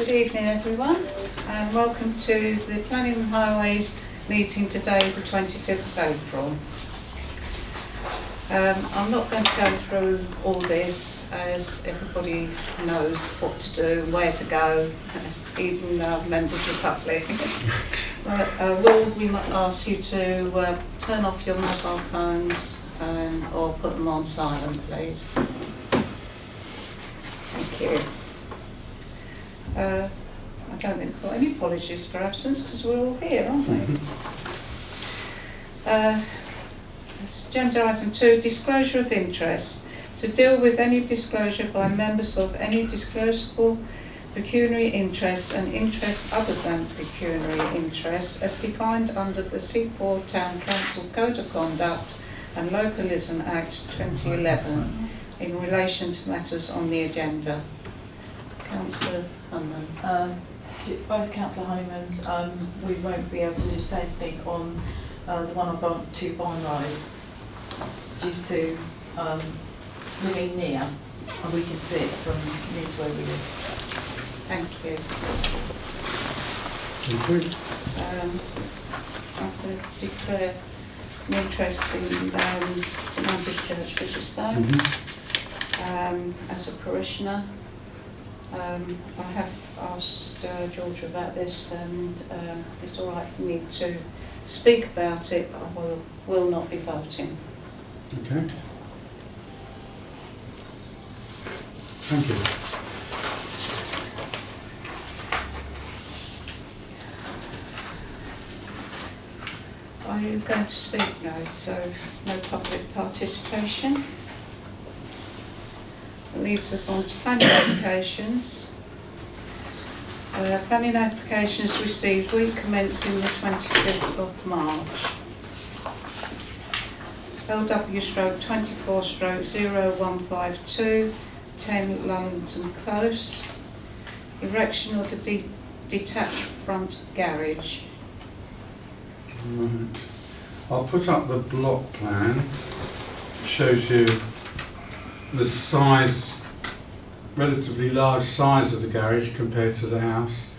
Good evening everyone, and welcome to the Planning and Highways meeting today, the 25th of April. I'm not going to go through all this, as everybody knows what to do, where to go, even members of the public. But we might ask you to turn off your mobile phones or put them on silent, please. Thank you. I don't think we've got any apologies for absence because we're all here, aren't we? Agenda item 2, disclosure of interest. To deal with any disclosure by members of any disclosable pecuniary interests and interests other than pecuniary interests as defined under the Seaford Town Council Code of Conduct and Localism Act 2011 in relation to matters on the agenda. Councillor Honeyman. Both Councillor Honeymans, we won't be able to do the same thing on the one on 2 Barn Rise due to living near, and we can see it from near to where we live. Thank you. I'm going to declare an interest in St Andrew's Church, Bishopstone, as a parishioner. I have asked Georgia about this, and it's all right for me to speak about it, but I will not be voting. Okay. Thank you. Are you going to speak? No, so no public participation. That leads us on to planning applications. Planning applications received week commencing the 25th of March. LW/24/0152, 10 London Close. Erection of a detached front garage. Right. I'll put up the block plan. It shows you the size, relatively large size of the garage compared to the house.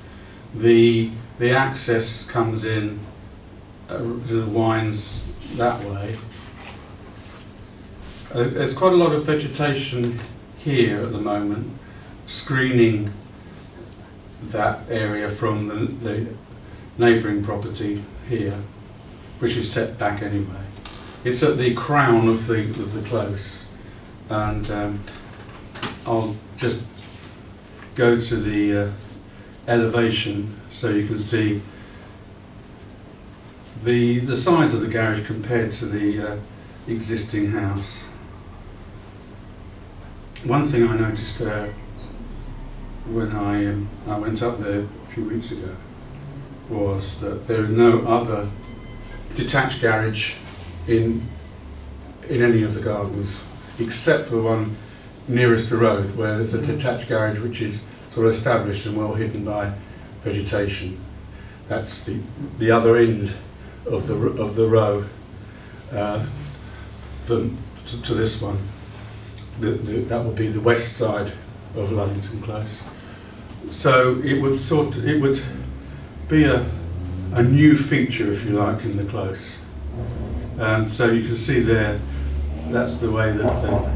The access comes in to the wines that way. There's quite a lot of vegetation here at the moment, screening that area from the neighbouring property here, which is set back anyway. It's at the crown of the close. And I'll just go to the elevation so you can see the size of the garage compared to the existing house. One thing I noticed when I went up there a few weeks ago was that there is no other detached garage in any of the gardens, except for the one nearest the road, where there's a detached garage which is sort of established and well hidden by vegetation. That's the other end of the row to this one. That would be the west side of Luddington Close. So it would be a new feature, if you like, in the close. So you can see there, that's the way that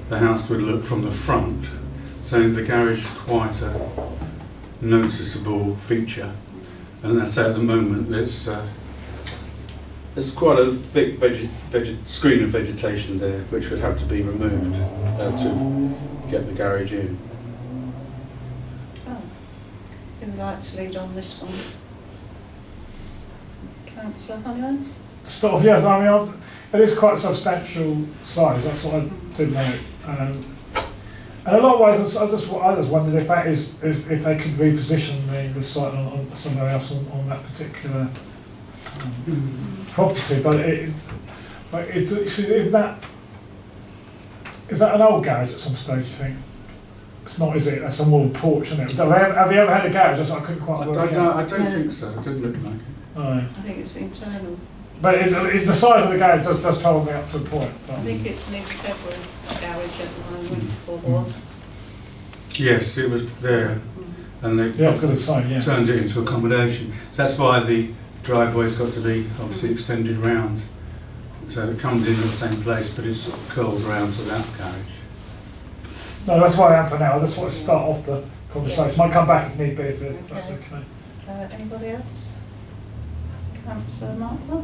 the house would look from the front. So the garage is quite a noticeable feature, and that's at the moment there's quite a thick screen of vegetation there, which would have to be removed to get the garage in. Oh, who would like to lead on this one? Councillor Honeyman? Start, yes, I mean, it is quite a substantial size, that's what I did note. And in a lot of ways, I just wondered if that is, if they could reposition the site on somewhere else on that particular property. But is that an old garage at some stage, you think? It's not, is it? That's a more porch, isn't it? Have you ever had a garage? I couldn't quite work out. I don't think so. It didn't look like it. Oh. I think it's internal. But it's the size of the garage does trouble me up to a point. I think it's an integral garage at the moment, or was. Yes, it was there. and they've Yeah, it's got a sign, yeah. turned it into accommodation. So that's why the driveway's got to be obviously extended round. So it comes in at the same place, but it's sort of curled round to that garage. No, that's why I am for now. I just want to start off the conversation. Might come back if need be, if that's Okay. okay. Anybody else? Councillor Markwell?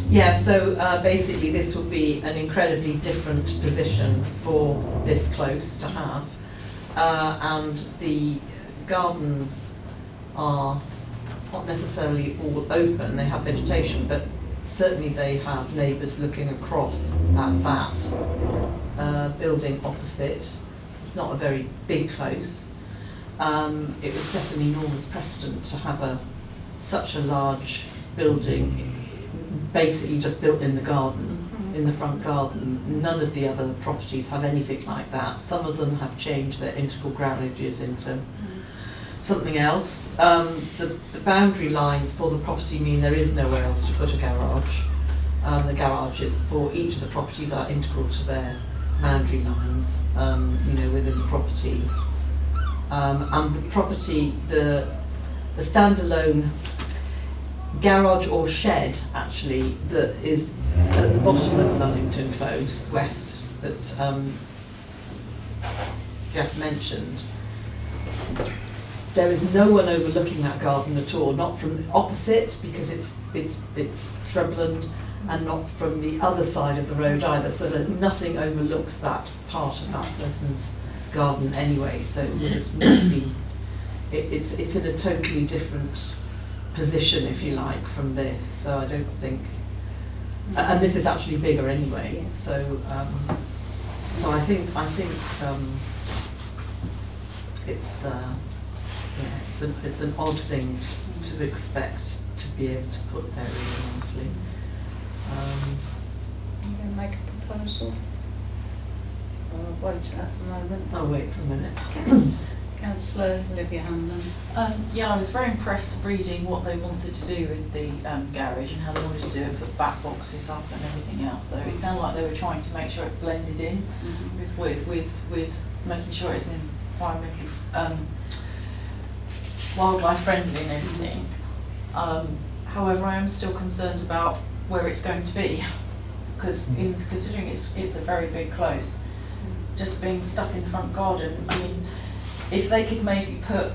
Yeah, so basically this would be an incredibly different position for this close to have. And the gardens are not necessarily all open, they have vegetation, but certainly they have neighbours looking across at that building opposite. It's not a very big close. It would set an enormous precedent to have such a large building basically just built in the garden, in the front garden. None of the other properties have anything like that. Some of them have changed their integral garages into something else. The boundary lines for the property mean there is nowhere else to put a garage. The garages for each of the properties are integral to their boundary lines, within the properties. And the property, the standalone garage or shed actually that is at the bottom of Lullington Close West that Jeff mentioned, there is no one overlooking that garden at all, not from opposite because it's shrubland, and not from the other side of the road either, so that nothing overlooks that part of that person's garden anyway. So it's in a totally different position, if you like, from this. So I don't think, and this is actually bigger anyway. So I think it's an odd thing to expect to be able to put there really nicely. You going to make a proposal? Or what is it at the moment? I'll wait for a minute. Councillor Olivia Hanlon. Yeah, I was very impressed reading what they wanted to do with the garage and how they wanted to do it, put back boxes up and everything else. So it sounded like they were trying to make sure it blended in with making sure it's environmentally wildlife friendly and everything. However, I am still concerned about where it's going to be, because considering it's a very big close, just being stuck in the front garden. I mean, if they could maybe put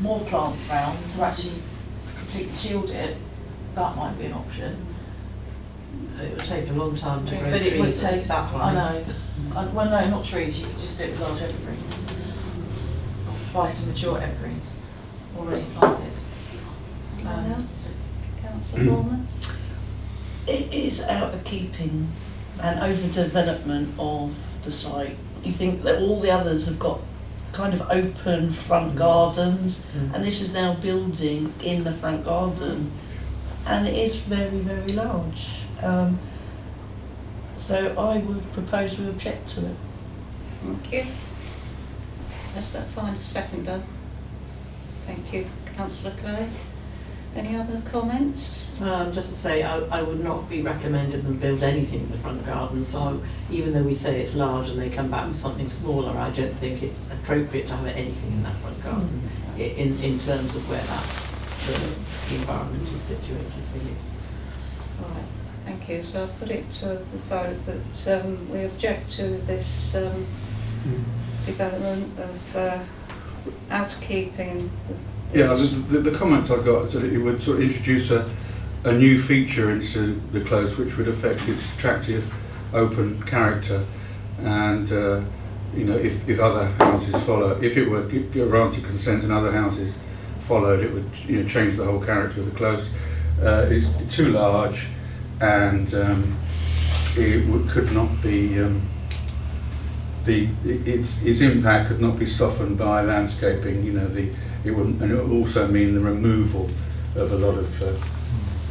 more plants around to actually completely shield it, that might be an option. It would take a long time to grow But trees it would take that I high. know. Well, no, not trees. You could just do it with large evergreen. Buy some mature evergreens already planted. Anyone else? Councillor Foreman? It is out of keeping and overdevelopment of the site. You think that all the others have got kind of open front gardens, and this is now building in the front garden, and it is very, very large. So I would propose we object to it. Thank you. Let's find a seconder. Thank you. Councillor Clay. Any other comments? Just to say, I would not be recommending them build anything in the front garden, so even though we say it's large and they come back with something smaller, I don't think it's appropriate to have anything in that front garden in terms of where the environment is situated really. Right, thank you. So I'll put it to the vote that we object to this development of out of keeping. Yeah, the comments I got said it would sort of introduce a new feature into the close which would affect its attractive open character, and if other houses follow, if it were granted consent and other houses followed, it would change the whole character of the close. It's too large, and could not be its impact could not be softened by landscaping. It would also mean the removal of a lot of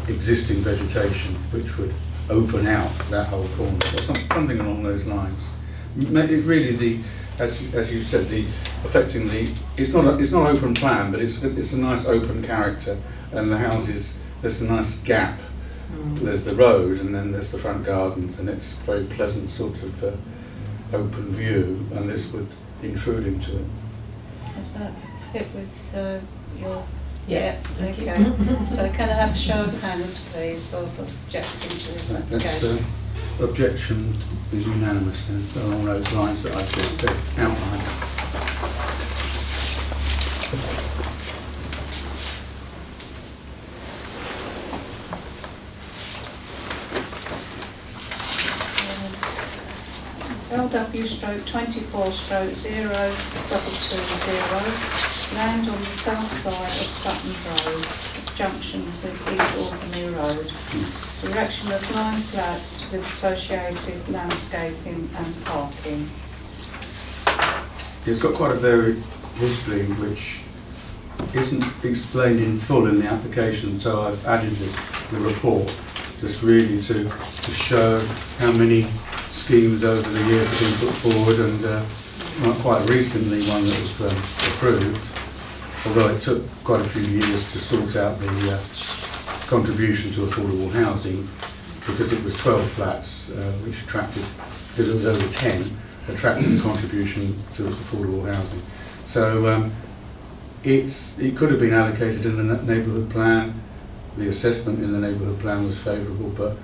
existing vegetation, which would open out that whole corner, or something along those lines. It really, as you said, it's not open plan, but it's a nice open character, and the houses, there's a nice gap. There's the road, and then there's the front gardens, and it's a very pleasant sort of open view, and this would intrude into it. Is that it with your... Yeah, thank you. Okay. So can I have a show of hands, please, of objecting to this That's application? objection is unanimous then, along those lines that I've just outlined. LW stroke 24 stroke 0220, land on the south side of Sutton Road, junction with East Albany Road. Erection of 9 flats with associated landscaping and parking. It's got quite a varied history which isn't explained in full in the application, so I've added the report just really to show how many schemes over the years have been put forward, and quite recently one that was approved, although it took quite a few years to sort out the contribution to affordable housing, because it was 12 flats which attracted, because it was over 10, attracted the contribution to affordable housing. So it could have been allocated in the neighbourhood plan. The assessment in the neighbourhood plan was favourable, but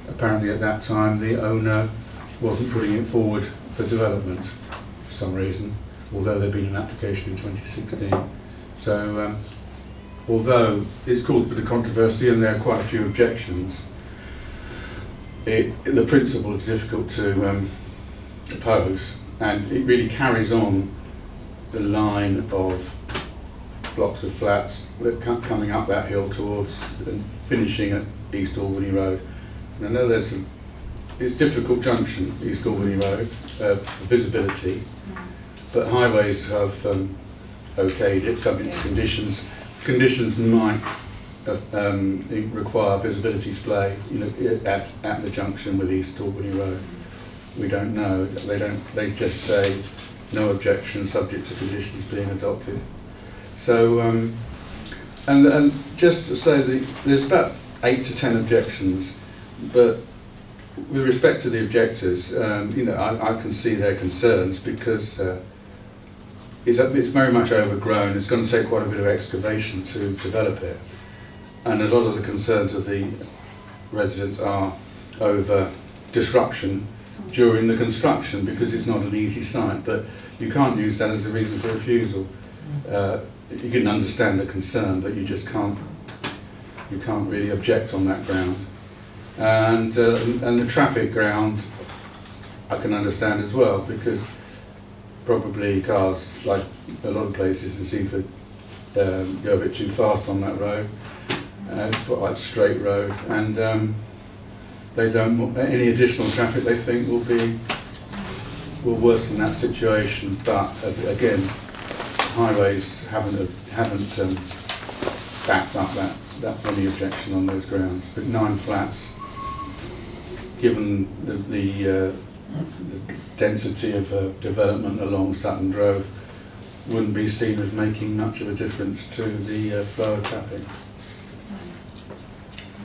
apparently at that time the owner wasn't putting it forward for development for some reason, although there'd been an application in 2016. So although it's caused a bit of controversy and there are quite a few objections, the principle is difficult to oppose, and it really carries on the line of blocks of flats that coming up that hill towards and finishing at East Albany Road. And I know it's difficult junction, East Albany Road, visibility, but highways have okayed it subject to conditions. Conditions might require visibility display, at the junction with East Albany Road. We don't know. They just say no objection subject to conditions being adopted. So and just to say that there's about 8 to 10 objections, but with respect to the objectors, I can see their concerns, because it's very much overgrown. It's going to take quite a bit of excavation to develop it, and a lot of the concerns of the residents are over disruption during the construction, because it's not an easy site. But you can't use that as a reason for refusal. You can understand the concern, but you just can't really object on that ground. And the traffic ground I can understand as well, because probably cars, like a lot of places in Seaford, go a bit too fast on that road. It's quite a straight road, and they don't want any additional traffic. They think will worsen that situation. But again, highways haven't backed up that any objection on those grounds. But 9 flats, given the density of development along Sutton Grove, wouldn't be seen as making much of a difference to the flow of traffic.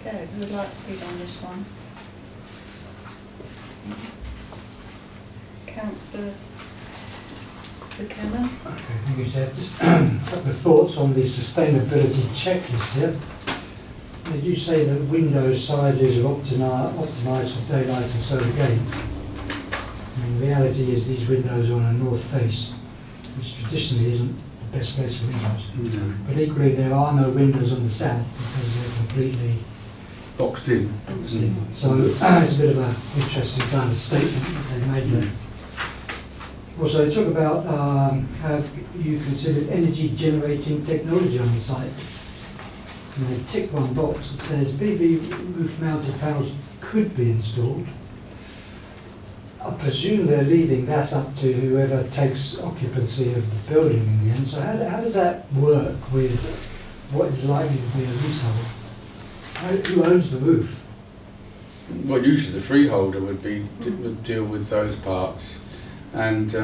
Okay, who would like to speak on this one? Councillor Buchanan. Okay, thank you, Chair. Just a couple of thoughts on the sustainability checklist here. Did you say that window sizes are optimised for daylight and solar gain? I mean, the reality is these windows are on a north face, which traditionally isn't the best place for windows. Mm-hmm. But equally, there are no windows on the south because they're completely Boxed in. So it's a bit of an interesting kind of statement that they made there. Also, they talk about have you considered energy generating technology on the site? And they tick one box that says PV roof mounted panels could be installed. I presume they're leaving that up to whoever takes occupancy of the building in the end. So how does that work with what is likely to be a leasehold? Who owns the roof? Well, usually the freeholder would deal with those parts, and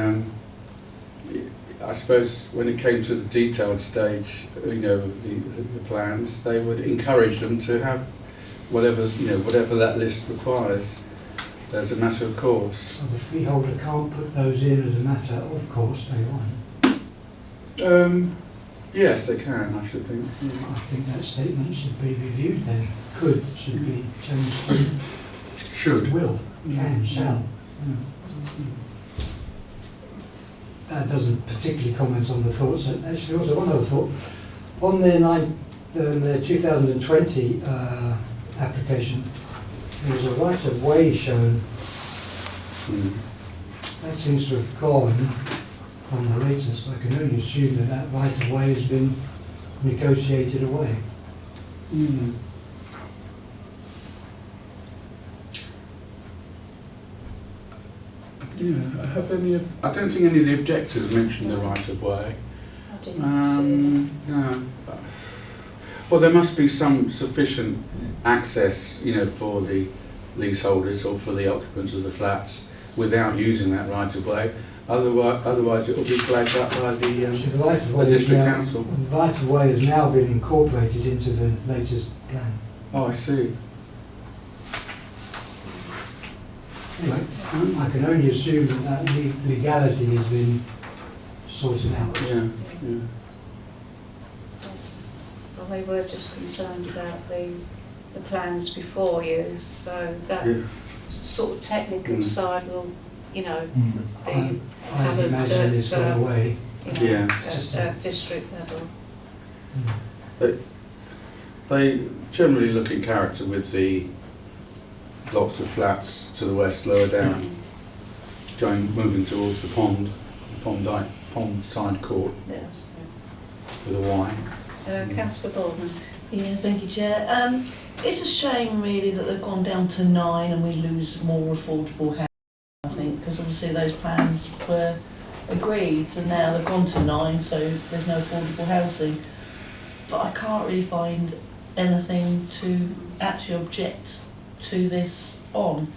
I suppose when it came to the detailed stage, the plans, they would encourage them to have whatever that list requires as a matter of course. So the freeholder can't put those in as a matter of course, they won't. Yes, they can, I should think. I think that statement should be reviewed then. Should be changed to Should. will, can, shall. That doesn't particularly comment on the thoughts. Actually, also one other thought. On their 2020 application, there was a right-of-way shown. That seems to have gone from the latest. I can only assume that that right-of-way has been negotiated away. Yeah, I don't think any of the objectors mentioned the right of way. I didn't see it. No. Well, there must be some sufficient access, for the leaseholders or for the occupants of the flats without using that right of way. Otherwise it will be flagged up by the district council. The right of way has now been incorporated into the latest plan. Oh, I see. Anyway, I can only assume that legality has been sorted out. Yeah. Well, they were just concerned about the plans before you, so that sort of technical side will, be I imagine this gone away. at district level. They generally look in character with the blocks of flats to the west, lower down, moving towards the pond side court Yes. with a Y. Councillor Boardman. Yeah, thank you, Chair. It's a shame really that they've gone down to 9 and we lose more affordable housing, I think, because obviously those plans were agreed and now they've gone to 9, so there's no affordable housing. But I can't really find anything to actually object to this on.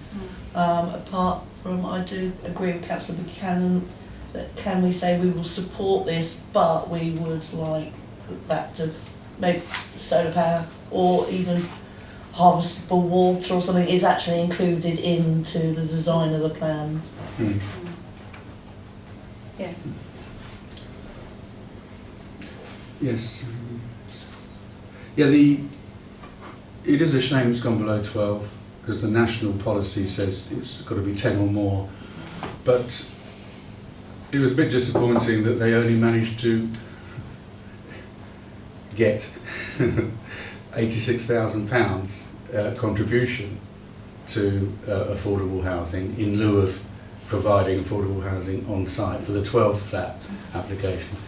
Apart from, I do agree with Councillor Buchanan that can we say we will support this, but we would like that to make solar power or even harvestable water or something is actually included into the design of the plan. Yeah. Yes. Yeah, it is a shame it's gone below 12 because the national policy says it's got to be 10 or more. But it was a bit disappointing that they only managed to get £86,000 contribution to affordable housing in lieu of providing affordable housing on site for the 12 flat application.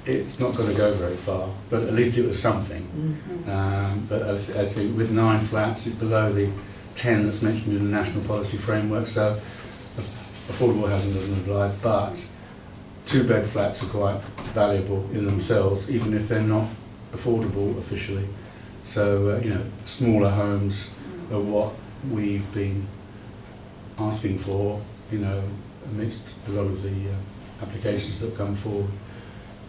It's not going to go very far, but at least it was something. But as I think with 9 flats, it's below the 10 that's mentioned in the national policy framework, so affordable housing doesn't apply, but 2-bed flats are quite valuable in themselves, even if they're not affordable officially. So, smaller homes are what we've been asking for, amidst a lot of the applications that come forward.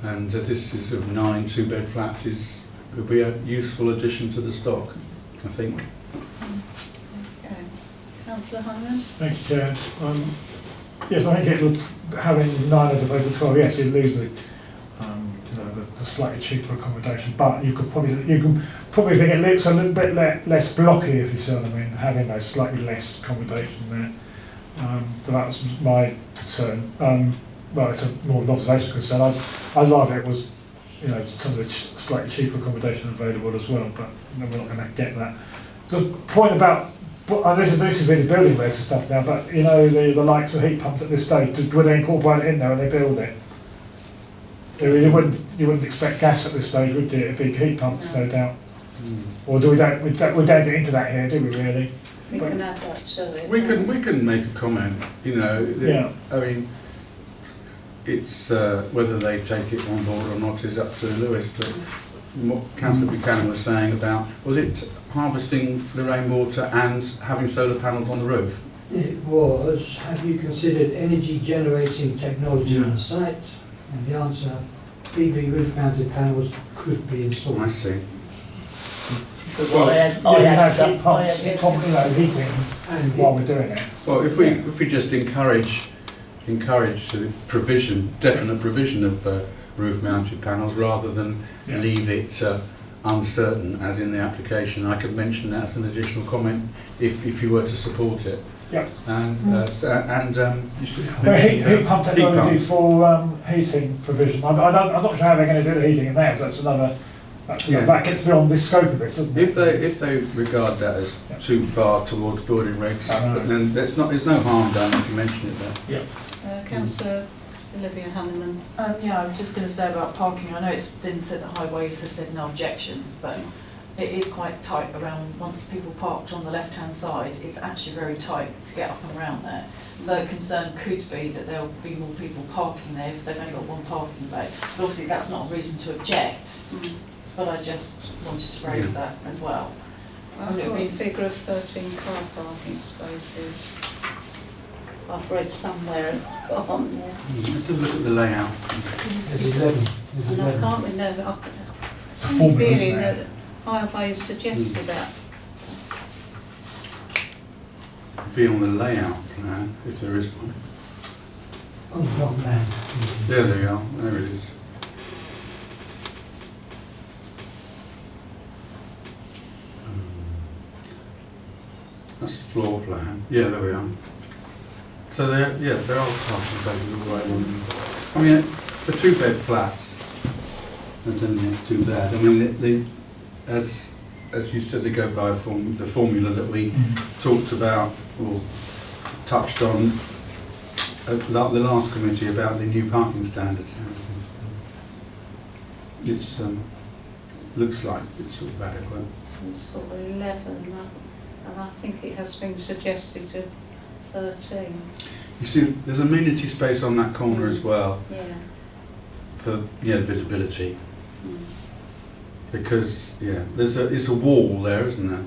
And this is sort of 9 2-bed flats will be a useful addition to the stock, I think. Okay. Councillor Hyman? Thank you, Chair. Yes, I think having 9 as opposed to 12, yes, you lose the slightly cheaper accommodation, but you can probably think it looks a little bit less blocky, if you see what I mean, having those slightly less accommodation there. So that's my concern. Well, it's more of an observation concern. I'd rather it was, some of the slightly cheaper accommodation available as well, but we're not going to get that. The point about, this is really building regs and stuff now, but the likes of heat pumps at this stage, would they incorporate it in there when they build it? You wouldn't expect gas at this stage, would you? It'd be heat pumps, no doubt. Or we don't get into that here, do we really? We can add that to it. We can make a comment, Yeah. I mean, it's whether they take it on board or not is up to Lewis, but from what Councillor Buchanan was saying about, was it harvesting the rainwater and having solar panels on the roof? It was, have you considered energy generating technology on the site? And the answer, PV roof mounted panels could be installed. I see. Heat pumps, heating And while we're doing it. Well, if we just encourage the definite provision of roof-mounted panels rather than Yeah. leave it uncertain, as in the application. I could mention that as an additional comment if you were to support it. Yeah. And you should Well, heat mention, pump heat technology pumps. for heating provision. I'm not sure how they're going to do the heating in there, so Yeah. that gets beyond the scope of this, doesn't it? If they regard that as too far towards building regs, Right. then there's no harm done if you mention it there. Councillor Olivia Hanneman. Yeah, I was just going to say about parking. I know it's been said that highways have said no objections, but it is quite tight around, once people parked on the left-hand side, it's actually very tight to get up and around there. So a concern could be that there'll be more people parking there if they've only got one parking bay. But obviously that's not a reason to object, but I just wanted to raise that as well. I've got a figure of 13 car parking spaces. I've read somewhere on there. Let's have a look at the layout. There's 11. There's And I 11. can't remember, I've It's a got a formula, feeling isn't that it? highways suggested that. Be on the layout plan, if there is one. On the wrong land. There they are, there it is. That's the floor plan. Yeah, there we are. So there are parking spaces all the way along. I mean, the two-bed flats, I don't think it's too bad. I mean, as you said, they go by the formula that we talked about or touched on at the last committee about the new parking standards. It's looks like it's sort of adequate. It's sort of 11, and I think it has been suggested to 13. You see, there's amenity space on that corner as well Yeah. for visibility, because it's a wall there, isn't there?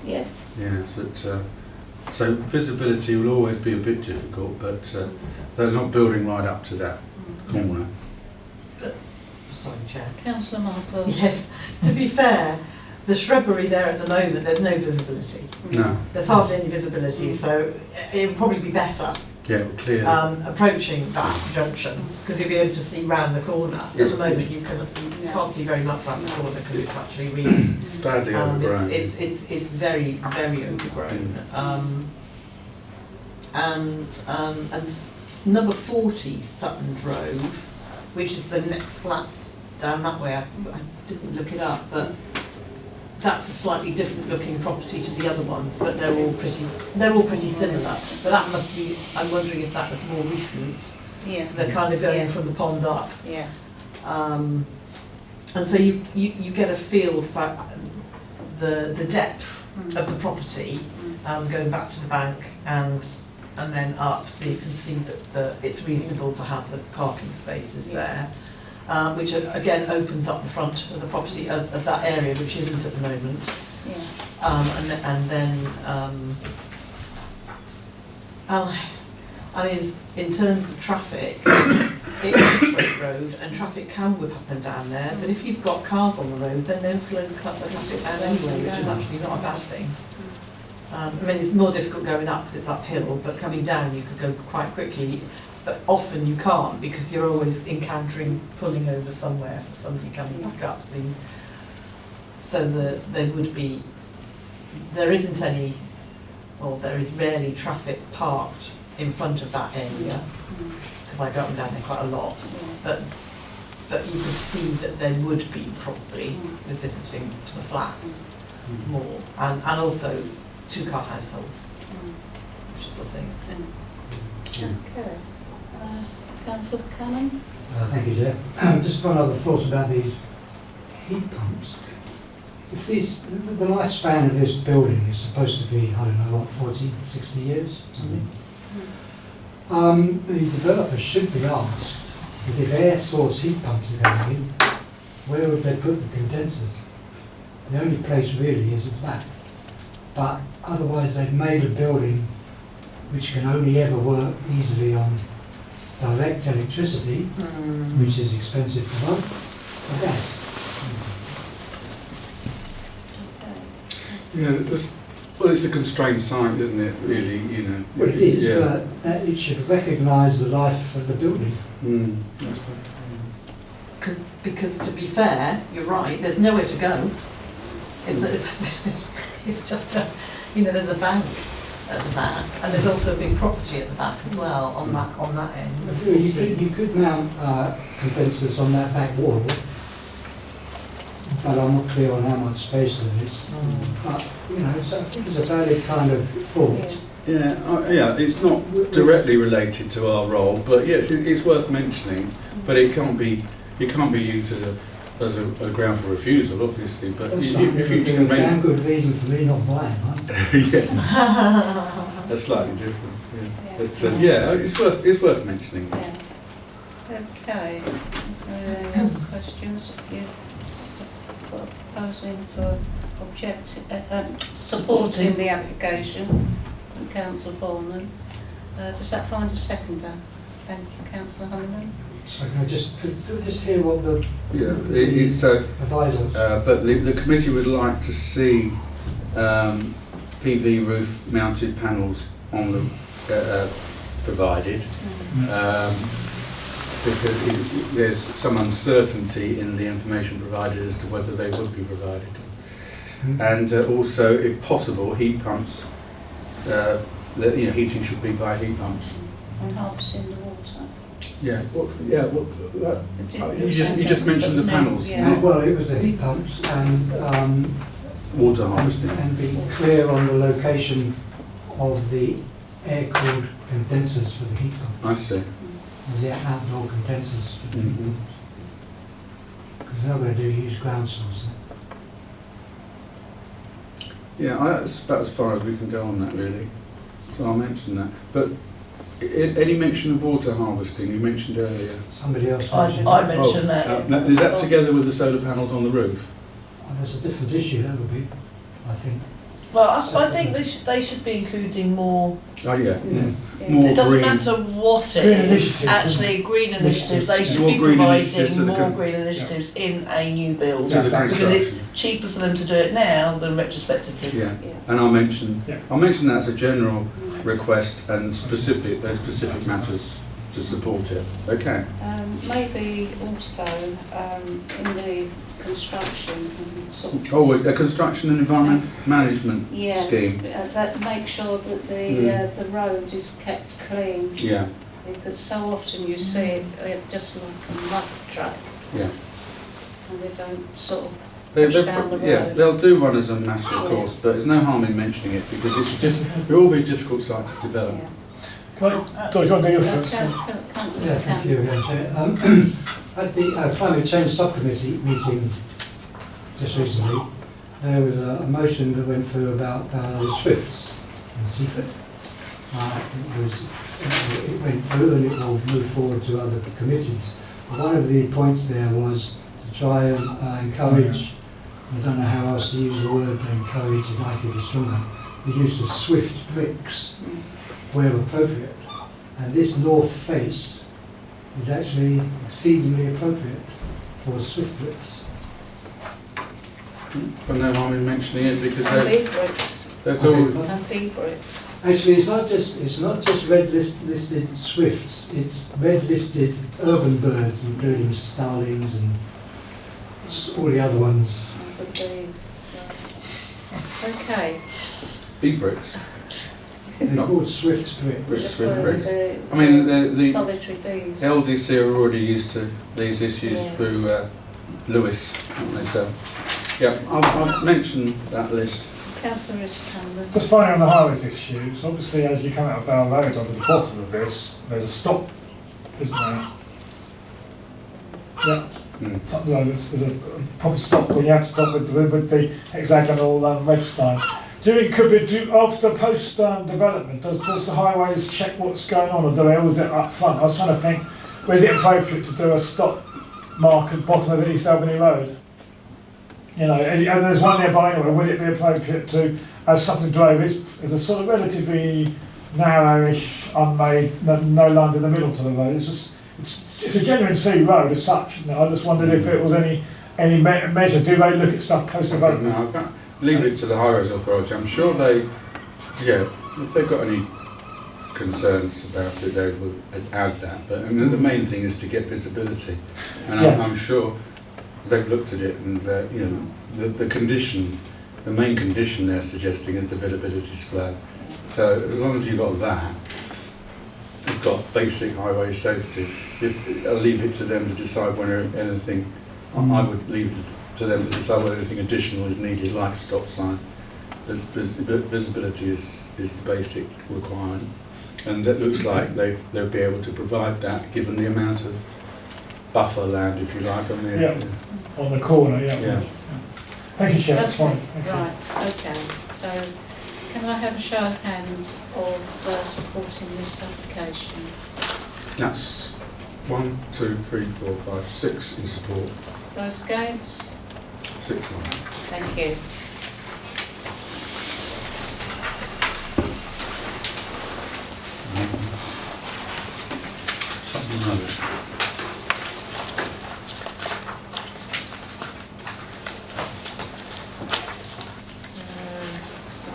Yes. Yeah, so visibility will always be a bit difficult, but they're not building right up to that corner. Sorry, Chair. Councillor Marple. Yes, to be fair, the shrubbery there at the moment, there's no visibility. No, There's hardly any visibility, so it would probably be better yeah, clear. approaching that junction, because you'll be able to see round the corner. At the moment, you can't see very much round the corner because it's actually really Badly overgrown. it's very, very overgrown. Number 40 Sutton Drove, which is the next flats down that way. I didn't look it up, but that's a slightly different looking property to the other ones, but they're all pretty similar. But that must be, I'm wondering if that was more recent. Yeah. So they're kind of going from the pond up. Yeah. And so you get a feel for the depth of the property, going back to the bank and then up, so you can see that it's reasonable to have the parking spaces there, which again opens up the front of the property of that area, which isn't at the moment. Yeah. And then I mean, in terms of traffic, it is a straight road and traffic can whip up and down there, but if you've got cars on the road, then they'll slow the traffic down anyway, which is actually not a bad thing. I mean, it's more difficult going up because it's uphill, but coming down you could go quite quickly, but often you can't because you're always encountering pulling over somewhere for somebody coming back up. There isn't any, or there is rarely traffic parked in front of that area, because I go up and down there quite a lot, but you could see that there would be probably with visiting to the flats more, and also two-car households, which is the thing. Okay. Councillor Cannon? Thank you, Chair. Just one other thought about these heat pumps. If the lifespan of this building is supposed to be, I don't know, what, 40, 60 years, something, the developers should be asked that if air source heat pumps are going in, where would they put the condensers? The only place really is at the back. But otherwise they've made a building which can only ever work easily on direct electricity, which is expensive to run, or gas. Well, it's a constrained site, isn't it? Really, Well, it is, Yeah. but it should recognise the life of the building. That's because to be fair, you're right, there's nowhere to go. It's just there's a bank at the back, and there's also a big property at the back as well on that end. You could mount condensers on that back wall, but I'm not clear on how much space there is. But, I think it's a valid kind of thought. Yeah, it's not directly related to our role, but yeah, it's worth mentioning. But it can't be used as a ground for refusal, obviously. But if you can make damn good reason for me not buying one. yeah, that's slightly different. Yeah. But it's worth mentioning. Yeah. Okay. So any other questions? You proposing for supporting the application from Councillor Bournemouth. Does that find a seconder? Thank you, Councillor Honeyman. So can I just hear what the advisor... but the committee would like to see PV roof mounted panels on the provided because there's some uncertainty in the information provided as to whether they would be provided. And also, if possible, heat pumps. Heating should be by heat pumps. And harvesting the water. Yeah. You just mentioned the panels. Yeah. Well, it was the heat pumps and water harvesting. and be clear on the location of the air-cooled condensers for the heat pump. I see. The outdoor condensers for the heat pumps. Because nobody do use ground source. Yeah, that's about as far as we can go on that, really. So I'll mention that. But any mention of water harvesting you mentioned earlier? Somebody else I mentioned that. Is that together with the solar panels on the roof? That's a different issue, that would be, I think. Well, I think they should be including more. Oh yeah. Yeah. More It doesn't green. matter what it Green is. initiatives, Actually, green initiatives. They should More be green initiatives to providing the more green initiatives in a new build To the because it's construction. cheaper for them to do it now than retrospectively. Yeah. Yeah. And I'll mention that as a general Mm. request and specific matters to support it. Okay. Maybe also in the construction sort of Oh, a construction and environment management scheme. that make sure that the road is kept clean, Yeah. because so often you see it just like a mud track Yeah. and they don't sort of They, push down the road. they'll do one as a matter of course, but there's no harm in mentioning it because it will be a difficult site to develop. Yeah. Do you want to do your first? Councillor Yeah, thank you again, Chair. At the climate change subcommittee meeting just recently, there was a motion that went through about the Swifts in Seaford. It went through and it will move forward to other committees. But one of the points there was to try and encourage, I don't know how else to use the word, but encourage is likely to be stronger, the use of Swift bricks where appropriate. And this north face is actually exceedingly appropriate for Swift bricks. But no harm in mentioning it because And big bricks. that's all. And big bricks. Actually, it's not just red listed swifts. It's red listed urban birds, including starlings and all the other ones. And the bees as well. Okay. Big bricks. They're No. called swift bricks. Bricks, The- Swift bricks. the- I mean, the solitary bees. LDC are already used to these issues Yeah. through Lewis, aren't they? So, yeah, I'll mention that list. Councillor Richard Just finally on the highways issues, obviously as you come out of Vale Road onto the bottom of this, there's a stop, isn't there? Yeah, there's a proper stop when you have to stop with the hexagonal red line. Do you think after post development, does the highways check what's going on or do they all do it up front? I was trying to think, is it appropriate to do a stop mark at the bottom of the East Albany Road? You know, and there's one nearby anyway, would it be appropriate to, as Sutton Drove is a sort of relatively narrowish, unmade, no lines in the middle to the road. It's a genuine C road as such. I just wondered if it was any measure. Do they look at stuff post-development? No, I can't leave it to the Highways Authority. I'm sure if they've got any concerns about it, they will add that. But I mean, the main thing is to get visibility, and I'm sure they've looked at it, and you know, the condition, the main condition they're suggesting is the visibility display. So as long as you've got that, you've got basic highway safety. I'll leave it to them to decide whether anything. I would leave it to them to decide whether anything additional is needed, like a stop sign. The visibility is the basic requirement, and it looks like they'll be able to provide that given the amount of buffer land, if you like, on the on the corner. Yeah. Thank you, Chair. That's fine. Okay, Thank you. right, okay, so can I have a show of hands of supporting this application? That's 1, 2, 3, 4, 5, 6 in support. Those against? 6 on. Thank you. Something else.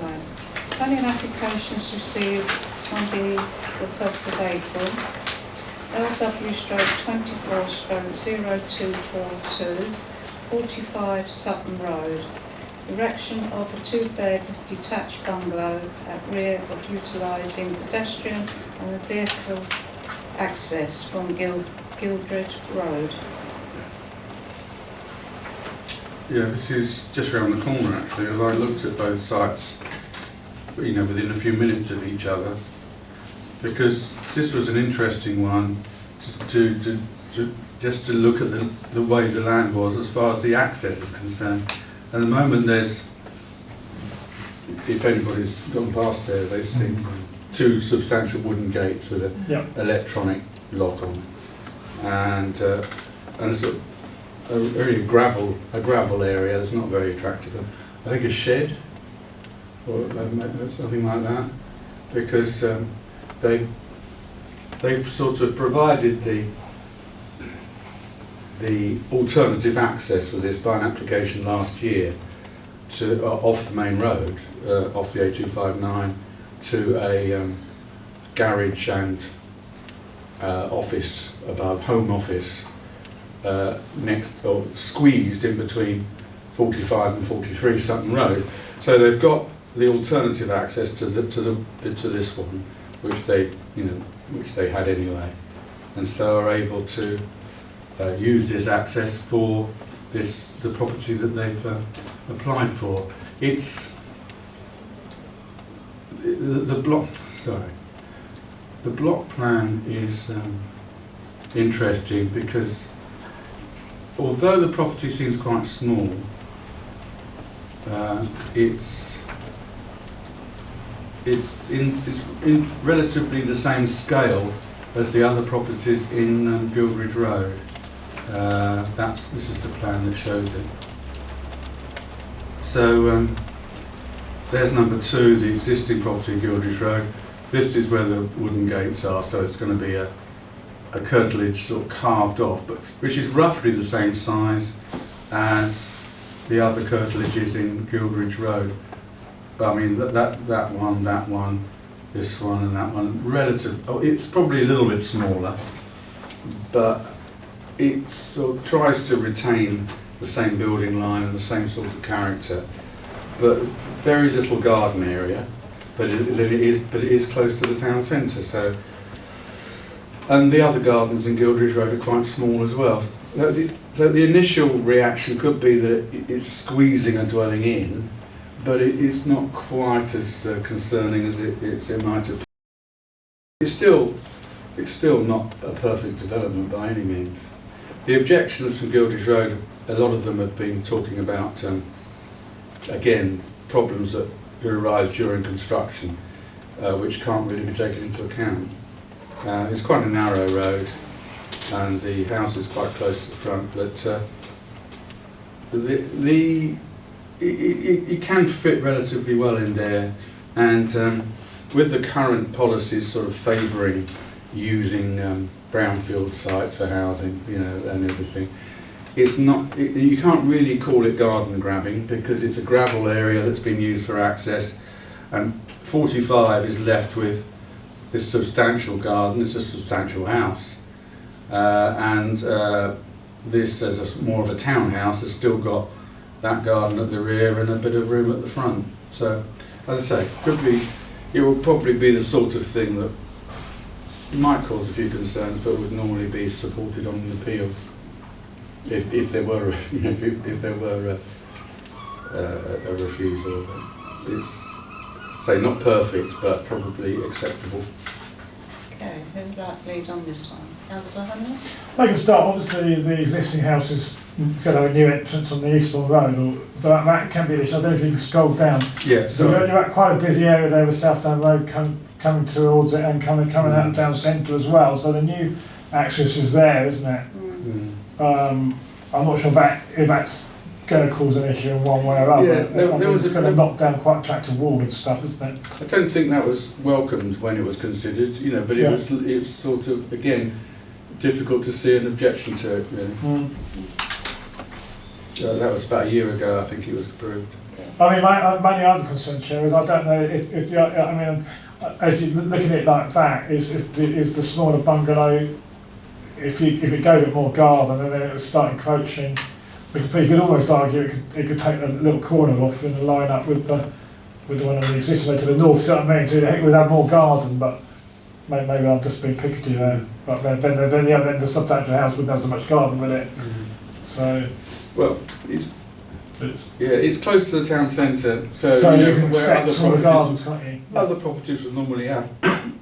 Right. Planning applications received on the 1st of April. LW/24/0242, 45 Sutton Road. Erection of a 2-bed detached bungalow at rear of utilising pedestrian and vehicle access from Gildred Road. Yeah, this is just around the corner actually. As I looked at both sites, you know, within a few minutes of each other, because this was an interesting one to just to look at the way the land was as far as the access is concerned. At the moment, there's, if anybody's gone past there, they've seen 2 substantial wooden gates with an electronic lock on, and a sort of a very gravel area that's not very attractive. I think a shed or something like that, because they've sort of provided the alternative access for this by an application last year to off the main road, off the A259, to a garage and office above, home office, next or squeezed in between 45 and 43 Sutton Road. So they've got the alternative access to this one, which they had anyway, and so are able to use this access for the property that they've applied for. It's the block. Sorry, the block plan is interesting because although the property seems quite small, it's in relatively the same scale as the other properties in Gildred Road. This is the plan that shows it. So there's number 2, the existing property in Gildred Road. This is where the wooden gates are, so it's going to be a curtilage sort of carved off, but which is roughly the same size as the other curtilages in Gildred Road. But I mean that one, this one, and that one. It's probably a little bit smaller, but it sort of tries to retain the same building line and the same sort of character, but very little garden area. But it is close to the town centre. So, and the other gardens in Gildred Road are quite small as well. So the initial reaction could be that it's squeezing a dwelling in, but it's not quite as concerning as it might have been. It's still not a perfect development by any means. The objections from Gildred Road, a lot of them have been talking about, again, problems that arise during construction, which can't really be taken into account. It's quite a narrow road, and the house is quite close to the front, but it can fit relatively well in there, and with the current policies sort of favouring using brownfield sites for housing, and everything, it's not. You can't really call it garden grabbing because it's a gravel area that's been used for access, and 45 is left with this substantial garden. It's a substantial house, and this as more of a townhouse has still got that garden at the rear and a bit of room at the front. So, as I say, it will probably be the sort of thing that might cause a few concerns, but would normally be supported on an appeal if there were a refusal. It's not perfect, but probably acceptable. Okay, who'd like to lead on this one? Councillor Honeyman? They can start, obviously the existing house is going to have a new entrance on the Eastbourne Road, or that can be an issue. I don't know if you can scroll down. Yeah, So you're at quite a busy area there with Southdown Road coming towards it and coming out down centre as well. So the new access is there, isn't it? I'm not sure if that's going to cause an issue in one way or other. Yeah, there was it's going to knock down quite attractive wall and stuff, isn't it? I don't think that was welcomed when it was considered, but it's sort of, again, difficult to see an objection to it, really. That was about a year ago, I think it was approved. I mean, my only other concern, Chair, is I don't know if as you look at it like that, is the smaller bungalow, if it gave it more garden and then it would start encroaching, you could almost argue it could take a little corner off and line up with the one on the existing way to the north, so what I mean, so it would have more garden, but maybe I'll just be pickety there. But then the other end, the substantial house wouldn't have so much garden with it. So, well, it's close to the town centre, so you can expect smaller gardens, can't you? Other properties would normally have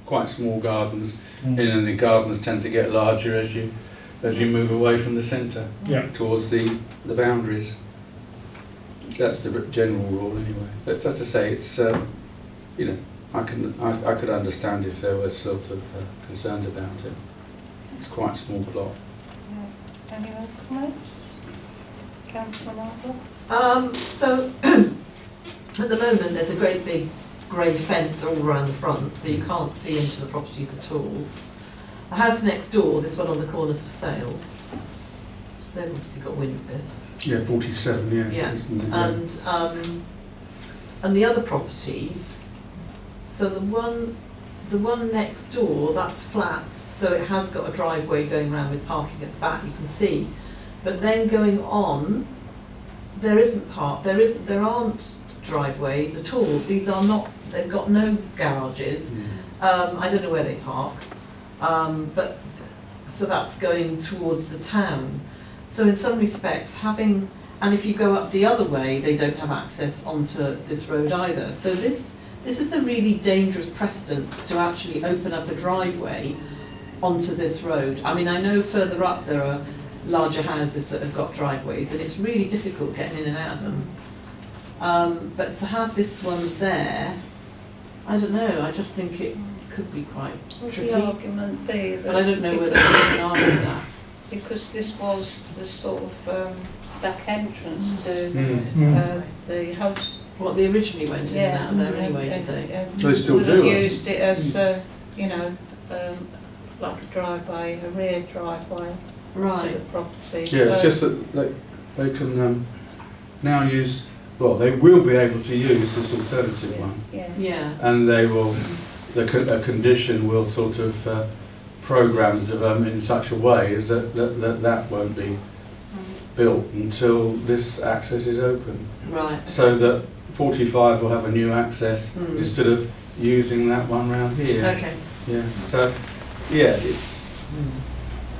quite small gardens, and then the gardens tend to get larger as you move away from the centre towards the boundaries. That's the general rule anyway. But as I say, it's I could understand if there was sort of concerns about it. It's quite a small plot. Any other comments? Councillor Marble? So at the moment there's a great big grey fence all around the front, so you can't see into the properties at all. The house next door, this one on the corner's for sale. So they've obviously got wind of this. Yeah, 47, yes. Yeah, and the other properties, so the one next door, that's flats, so it has got a driveway going around with parking at the back, you can see. But then going on, there aren't driveways at all. These are not, they've got no garages. I don't know where they park. But so that's going towards the town. So in some respects, and if you go up the other way, they don't have access onto this road either. So this is a really dangerous precedent to actually open up a driveway onto this road. I mean, I know further up there are larger houses that have got driveways, and it's really difficult getting in and out of them. But to have this one there, I don't know, I just think it could be quite tricky. The argument be that, but I don't know whether there's an argument with that. because this was the sort of back entrance to the house. What, they originally went in and out of there anyway, did they? They still would do, have right? used it as like a driveway, a rear driveway to Right. the property. Yeah, So it's just that they can now use, well, they will be able to use this alternative one, Yeah. and they will, a condition will sort of program the development in such a way as that won't be built until this access is open. Right. So that 45 will have a new access instead of using that one round here. Okay. Yeah. So, yeah, it's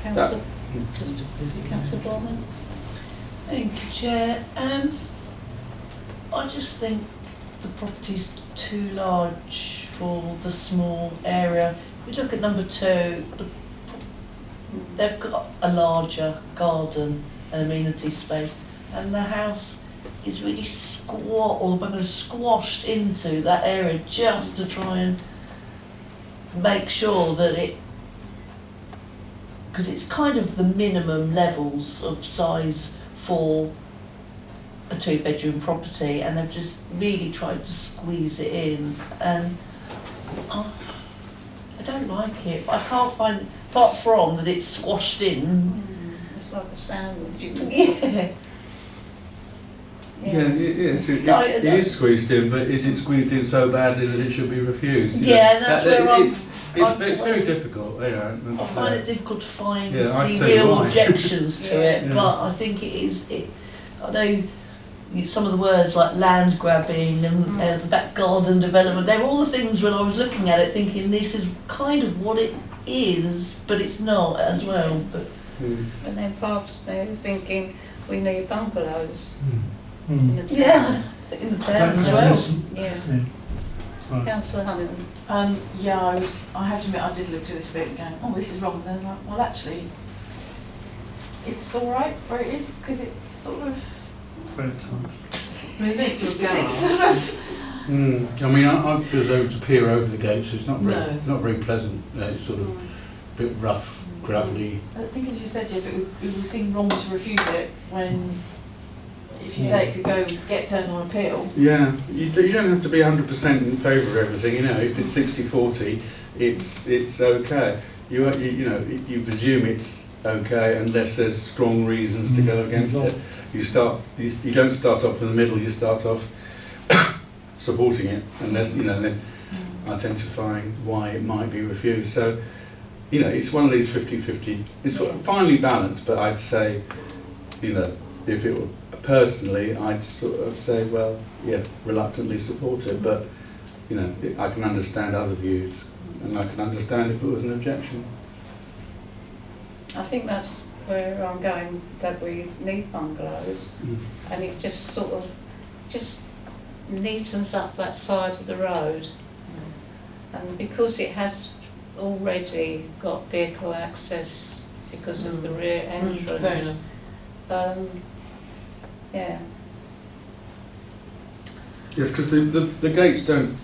Councillor Just a busy Councillor Borman? Thank you, Chair. I just think the property's too large for the small area. If you look at number 2, they've got a larger garden and amenity space, and the house is really squashed into that area just to try and make sure that because it's kind of the minimum levels of size for a 2-bedroom property, and they've just really tried to squeeze it in, and I don't like it. I can't find, apart from that it's squashed in. It's like a sandwich. Yeah, it is squeezed in, but is it squeezed in so badly that it should be refused? Yeah, and that's where I'm... It's very difficult, yeah. I find it difficult to find Yeah, I'd the say real why. objections to it, Yeah. but I think I know some of the words like land grabbing and the back garden development, they're all the things when I was looking at it thinking this is kind of what it is, but it's not as well. But And then part of me was thinking we need bungalows Mm. in the town. yeah, in the towns as well. Yeah. Right. Councillor Honeyman. Yeah, I have to admit, I did look at this a bit and going, oh, this is wrong. And then I'm like, well, actually, it's all right where it is, because it's sort of, I mean, it's still sort of, I mean, I was able to peer over the gates. It's not very, No. not very pleasant. It's sort of a bit rough, gravelly. I think as you said, Jeff, it would seem wrong to refuse it when, if you say it could go get turned on appeal. Yeah, you don't have to be 100% in favour of everything. You know, if it's 60-40, it's okay. You know, you presume it's okay unless there's strong reasons to go against it. You don't start off in the middle. You start off supporting it unless then identifying why it might be refused. So, you know, it's one of these 50-50. It's finely balanced, but I'd say, you know, if it were personally, I'd sort of say, well, yeah, reluctantly support it, but, you know, I can understand other views, and I can understand if it was an objection. I think that's where I'm going, that we need bungalows, and it just sort of neatens up that side of the road, and because it has already got vehicle access because of the rear entrance. Yeah. Yes, because the gates don't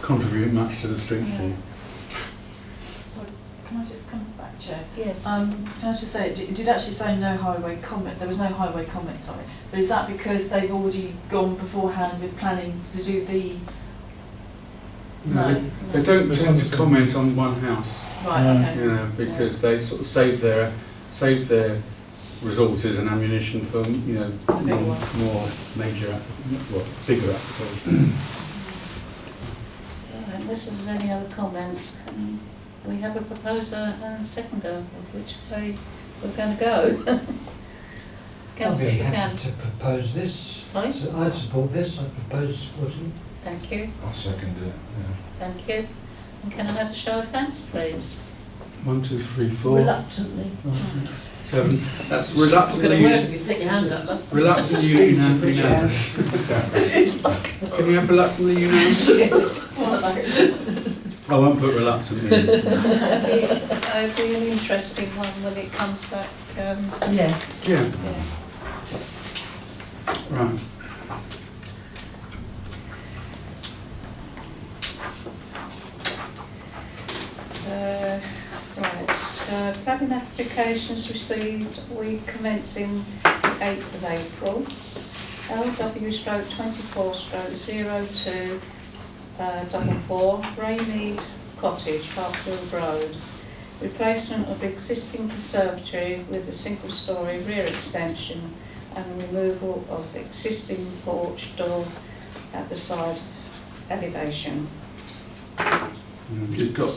contribute much to the street scene. So can I just come back, Chair? Yes. Can I just say, it did actually say no highway comment, there was no highway comment, sorry. But is that because they've already gone beforehand with planning to do the... No. They don't tend to comment on one house, Right, okay. you know, because they sort of save their resources and ammunition for, you know, more major, bigger applications. Unless there's any other comments, can we have a proposer and a seconder of which way we're going to go? I'd Councillor be Buchanan. happy to propose this. Sorry? So I'd support this. I'd propose supporting. Thank you. I'll second it, Thank you. And can I have a show of hands, please? 1, 2, 3, 4, Reluctantly. 7. That's Because reluctantly. worse if you stick your hand up, love. Reluctantly unanimous. Can you have reluctantly unanimous? I won't put reluctantly in. It'll be an interesting one when it comes back. Yeah. Yeah, Yeah. right. Planning applications received week commencing the 8th of April. LW/24/0244 Raymead Cottage, Hartfield Road. Replacement of existing conservatory with a single-storey rear extension and removal of existing porch door at the side elevation. You've got,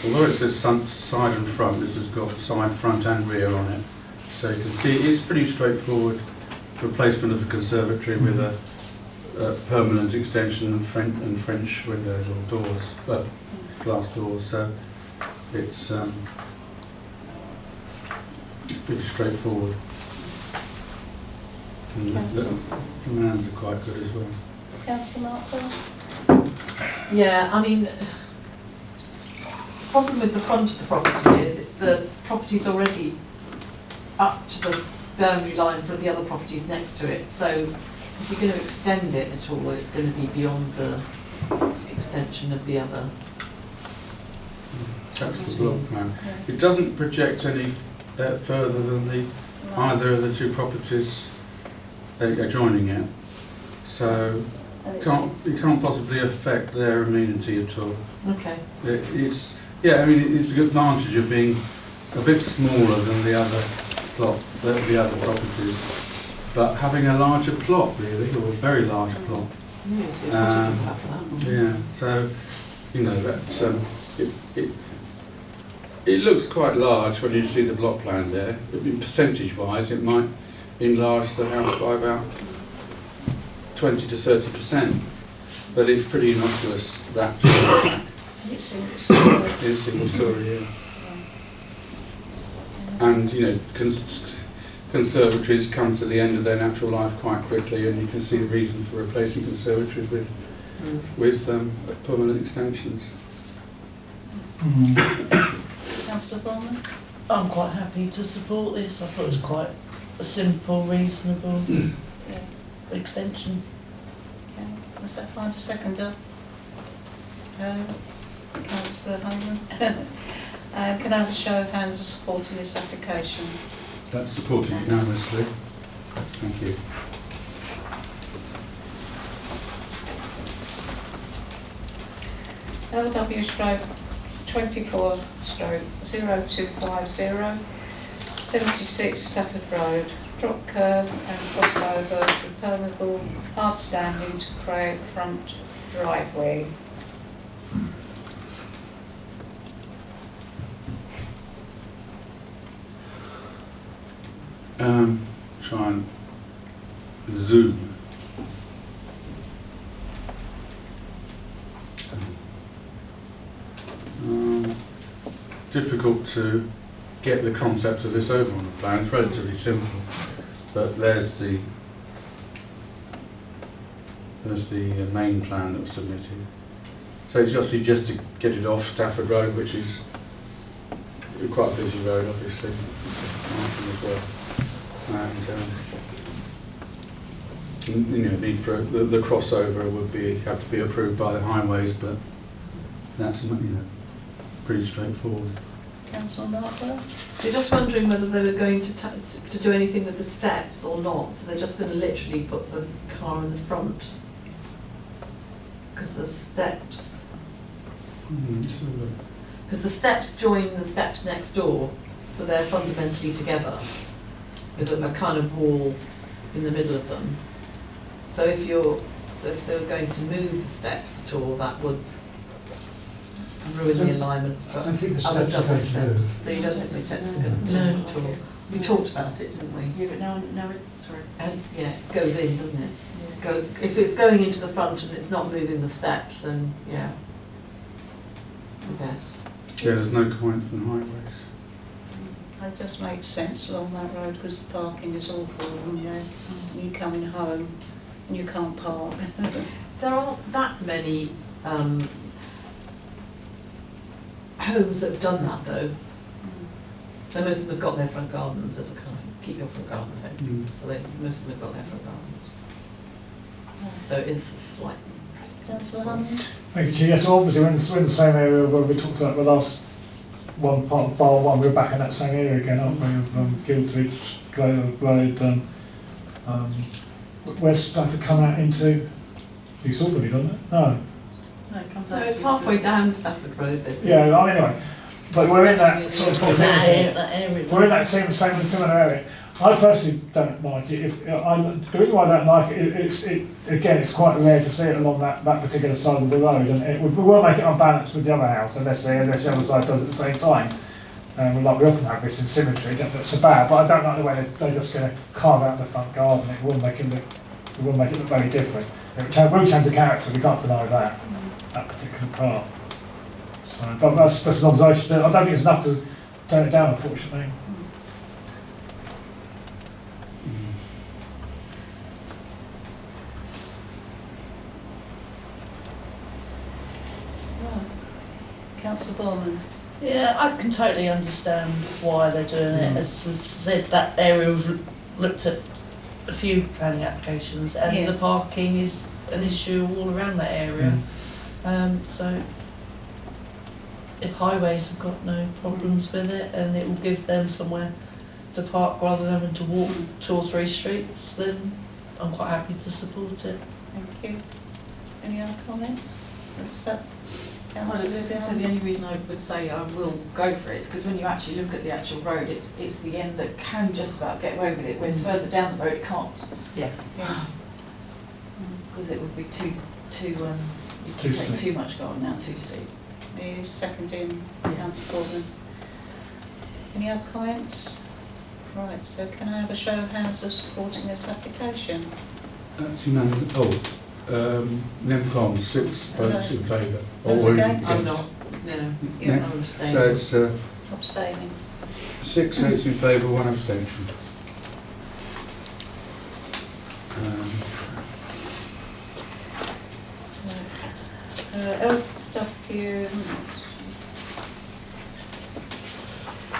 although it says side and front, this has got side, front and rear on it. So you can see it's pretty straightforward replacement of a conservatory with a permanent extension and French windows or doors, glass doors. So it's pretty straightforward. And the plans are quite good as well. Councillor Markle? Yeah, I mean, problem with the front of the property is the property's already up to the boundary line for the other properties next to it. So if you're going to extend it at all, it's going to be beyond the extension of the other. That's the block plan. It doesn't project any further than either of the two properties adjoining it. So it can't possibly affect their amenity at all. Okay. It's a good advantage of being a bit smaller than the other the other properties, but having a larger plot really, or a very large plot. Yes, Yeah, so you know that's it looks quite large when you see the block plan there. Percentage-wise, it might enlarge the house by about 20 to 30%, but it's pretty innocuous, that It's single story. it's single story, yeah. And you know, conservatories come to the end of their natural life quite quickly, and you can see the reason for replacing conservatories with permanent extensions. Councillor Bowman? I'm quite happy to support this. I thought it was quite a simple, reasonable Yeah. extension. Okay. Must I find a seconder? Councillor Holman? Can I have a show of hands of supporting this application? That's supported unanimously. Thank you. LW stroke 24 stroke 0250 76 Stafford Road, drop curb and crossover with permeable hard standing to create front driveway. Try and zoom. Difficult to get the concept of this over on the plan. It's relatively simple, but there's the main plan that was submitted. So it's obviously just to get it off Stafford Road, which is quite a busy road, obviously, as well. And you know, need for the crossover would have to be approved by the highways, but that's pretty straightforward. Councillor Martler? You're just wondering whether they were going to do anything with the steps or not, so they're just going to literally put the car in the front. Because the steps join the steps next door, so they're fundamentally together, with a kind of wall in the middle of them. So if they were going to move the steps at all, that would ruin the alignment for I don't think the other steps are double going to steps. move. So you don't think the steps are going to move at all? We talked about it, didn't we? Yeah, but no, sorry. And yeah, it goes in, doesn't it? If it's going into the front and it's not moving the steps, then yeah, I guess. Yeah, there's no comment from the highways. It just makes sense along that road because the parking is awful along there. And you're coming home and you can't park. There aren't that many homes that have done that though. So most of them have got their front gardens as a kind of keep your front garden thing. So most of them have got their front gardens. So it's slightly Councillor Hammond? Thank you, Chair. Yes, obviously we're in the same area where we talked about the last one part of bar one. We're back in that same area again, aren't we? Of Guildridge Road. Where's Stafford come out into? East Albany, doesn't it? No. No, it comes So out. it's halfway down Stafford Road, this is. Yeah. Anyway, but we're in that sort of proximity. That area. We're in that similar area. I personally don't like it. The reason why I don't like it, it's quite rare to see it along that particular side of the road, and we will make it unbalanced with the other house unless the other side does it at the same time. We often have this in symmetry. That's so bad, but I don't like the way they're just going to carve out the front garden. It will make it look very different. It will change the character. We can't deny that particular part. So, but that's an observation. I don't think it's enough to turn it down, unfortunately. Councillor Bowman? Yeah, I can totally understand why they're doing it. As we've said, that area we've looked at a few planning applications, and Yes. the parking is an issue all around that area. So if highways have got no problems with it, and it will give them somewhere to park rather than having to walk 2 or 3 streets, then I'm quite happy to support it. Thank you. Any other comments? Well, Councillor so the only reason I would say I will go for it is because when you actually look at the actual road, it's the end that can just about get away with it, whereas further down the road it can't. Yeah. Because it would be too you Too can take steep. too much going now, too steep. You seconding Councillor Gordon. Any other comments? Right, so can I have a show of hands of supporting this application? That's unanimous. NEMCOM, 6 votes in favour. Those Or against? I'm not, no. Yeah. I'm abstaining. So it's Abstaining. 6 votes in favour, 1 abstention.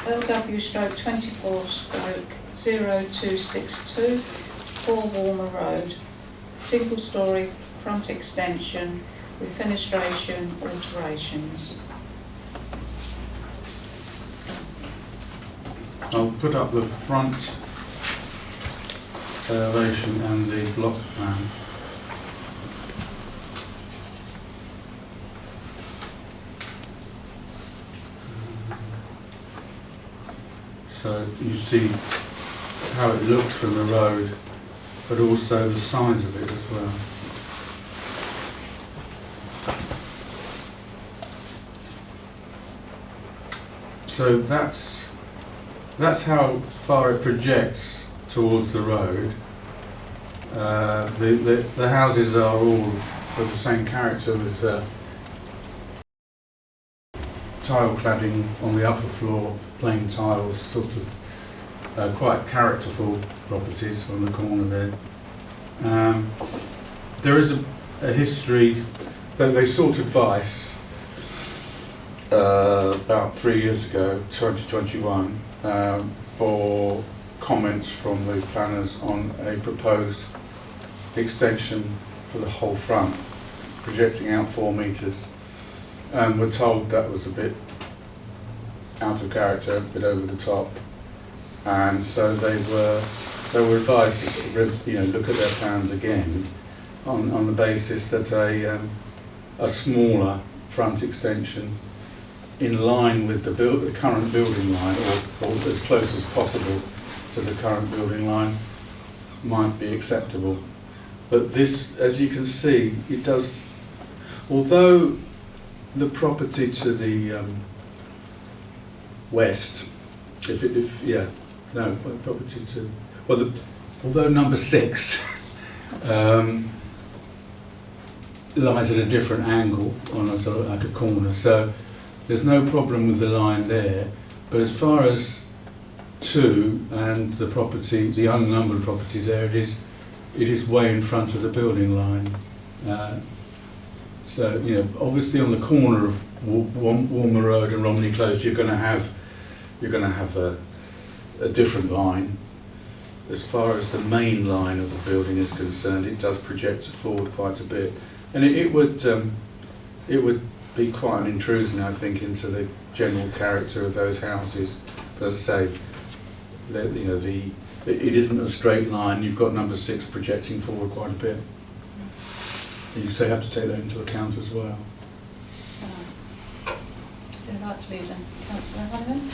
LW stroke 24 stroke 0262 4 Walmer Road, single storey front extension with fenestration alterations. I'll put up the front elevation and the block plan. So you see how it looks from the road, but also the size of it as well. So that's how far it projects towards the road. The houses are all of the same character with tile cladding on the upper floor, plain tiles, sort of quite characterful properties on the corner there. There is a history, though they sought advice about 3 years ago, 2021, for comments from the planners on a proposed extension for the whole front, projecting out 4 metres. We're told that was a bit out of character, a bit over the top, and so they were advised to sort of, look at their plans again on the basis that a smaller front extension in line with the current building line, or as close as possible to the current building line, might be acceptable. But this, as you can see, it does, although the property to the west, property to, although number 6 lies at a different angle on a sort of like a corner, so there's no problem with the line there. But as far as 2 and the property, the unnumbered property there, it is way in front of the building line. So, obviously on the corner of Walmer Road and Romney Close, you're going to have a different line. As far as the main line of the building is concerned, it does project forward quite a bit, and it would be quite an intrusion, I think, into the general character of those houses. But as I say, it isn't a straight line. You've got number 6 projecting forward quite a bit. You say have to take that into account as well. Would you like to lead then, Councillor Honeyman?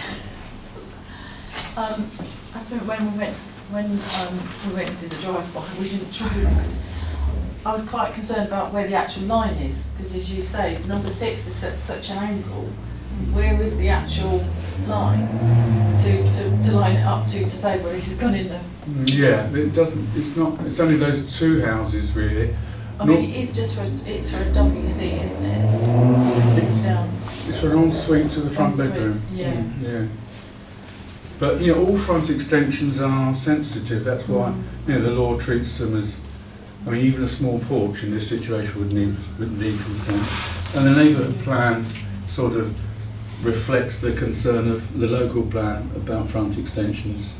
I think when we went and did a drive-by, we didn't drive. I was quite concerned about where the actual line is, because as you say, number 6 is at such an angle. Where is the actual line to line it up to say, well, this has gone in there? Yeah, it doesn't. It's not. It's only those 2 houses really. I mean, it's for a WC, isn't it? Down. It's for an ensuite to the front Ensuite, bedroom. yeah. Yeah. But all front extensions are sensitive. That's why the law treats them as. I mean, even a small porch in this situation would need consent. And the neighbourhood plan sort of reflects the concern of the local plan about front extensions.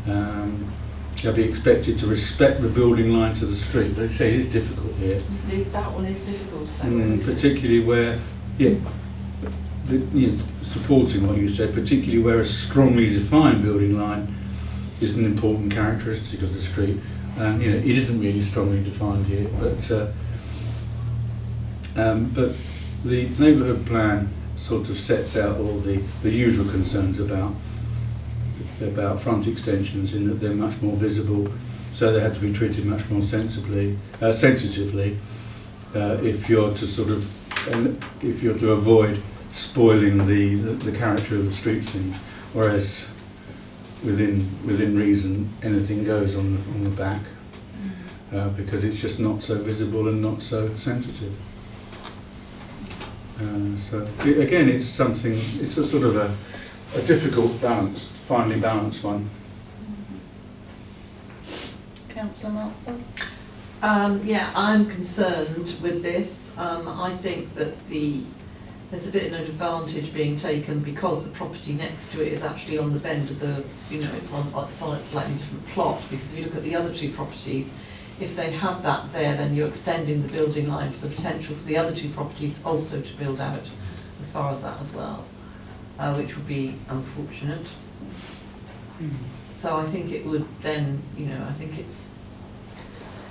They'll be expected to respect the building line to the street. But I say it is difficult here. That one is difficult. So particularly where, supporting what you said, particularly where a strongly defined building line is an important characteristic of the street. And it isn't really strongly defined here, but the neighbourhood plan sort of sets out all the usual concerns about front extensions, in that they're much more visible, so they have to be treated much more sensitively if you're to sort of and if you're to avoid spoiling the character of the street scene, whereas within reason anything goes on the back, because it's just not so visible and not so sensitive. Again, it's something. It's a sort of a difficult finely balanced one. Councillor Marple? Yeah, I'm concerned with this. I think that there's a bit of an advantage being taken because the property next to it is actually on the bend of the, it's on a slightly different plot, because if you look at the other two properties, if they have that there, then you're extending the building line for the potential for the other two properties also to build out as far as that as well, which would be unfortunate. So I think it would then, I think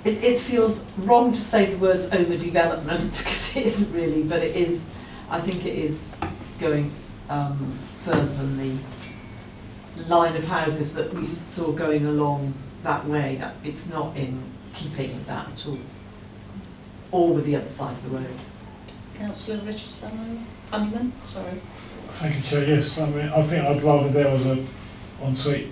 it feels wrong to say the words overdevelopment, because it isn't really, but it is. I think it is going further than the line of houses that we saw going along that way. That it's not in keeping with that at all, or with the other side of the road. Councillor Richard Honeyman, sorry. Thank you, Chair. Yes, I mean, I think I'd rather there was a ensuite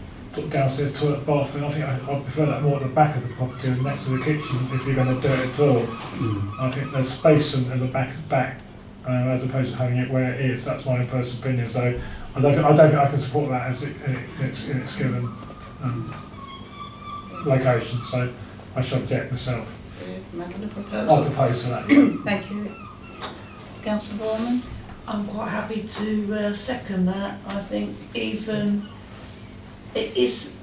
downstairs toilet bathroom. I think I'd prefer that more at the back of the property and next to the kitchen if you're going to do it at all. I think there's space in the back. As opposed to having it where it is. That's my own personal opinion. So I don't think I can support that as in its given location. So I shall object myself. Making a I'll proposal. propose to that. Thank you. Councillor Borman? I'm quite happy to second that. I think even it is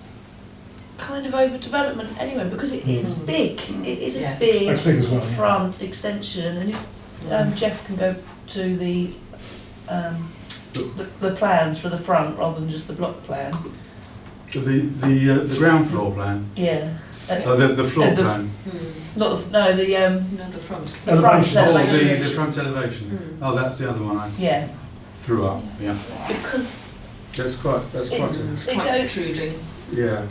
kind of overdevelopment anyway, because it is big. It is a big That's big as well, yeah. front extension, and if Jeff can go to the plans for the front rather than just the block plan. The ground floor plan. Yeah. The floor plan. Not the, no, the front. the front Elevation. elevation. The front elevation. Oh, that's the other one I Yeah, threw up. Yeah. because That's quite it Quite protruding.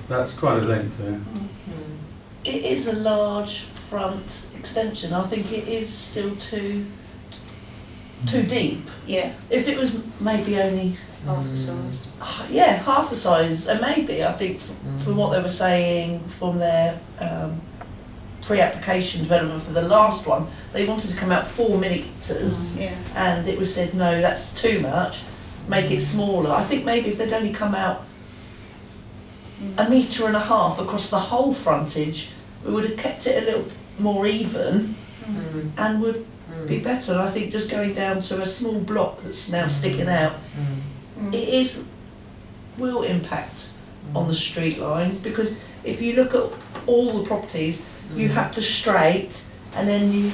that's quite a length there. it is a large front extension. I think it is still too deep. Yeah, If it was maybe only half the size. half the size, and maybe I think from what they were saying from their pre-application development for the last one, they wanted to come out 4 metres, Yeah. and it was said no, that's too much. Make it smaller. I think maybe if they'd only come out 1.5 metres across the whole frontage, we would have kept it a little more even and would be better. I think just going down to a small block that's now sticking out, it will impact on the street line, because if you look at all the properties, you have to straight, and then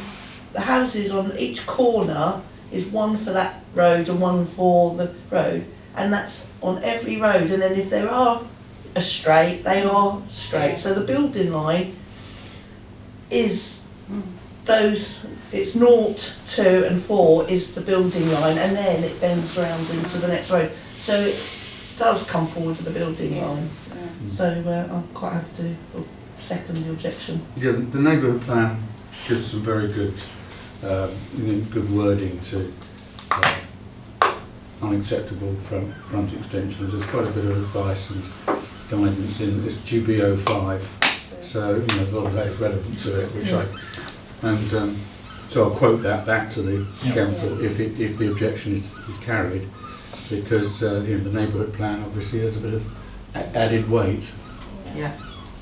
the houses on each corner is one for that road and one for the road, and that's on every road. And then if there are a straight, they are straight. So the building line is those, it's 0, 2 and 4 is the building line, and then it bends round into the next road. So it does come forward to the building line. So I'm quite happy to second the objection. Yeah, the neighbourhood plan gives some very good good wording to unacceptable front extensions. There's quite a bit of advice and guidance in this GBO5, so a lot of that is relevant to it, which so I'll quote that back to the council if the objection is carried, because the neighbourhood plan obviously has a bit of added weight. Yeah.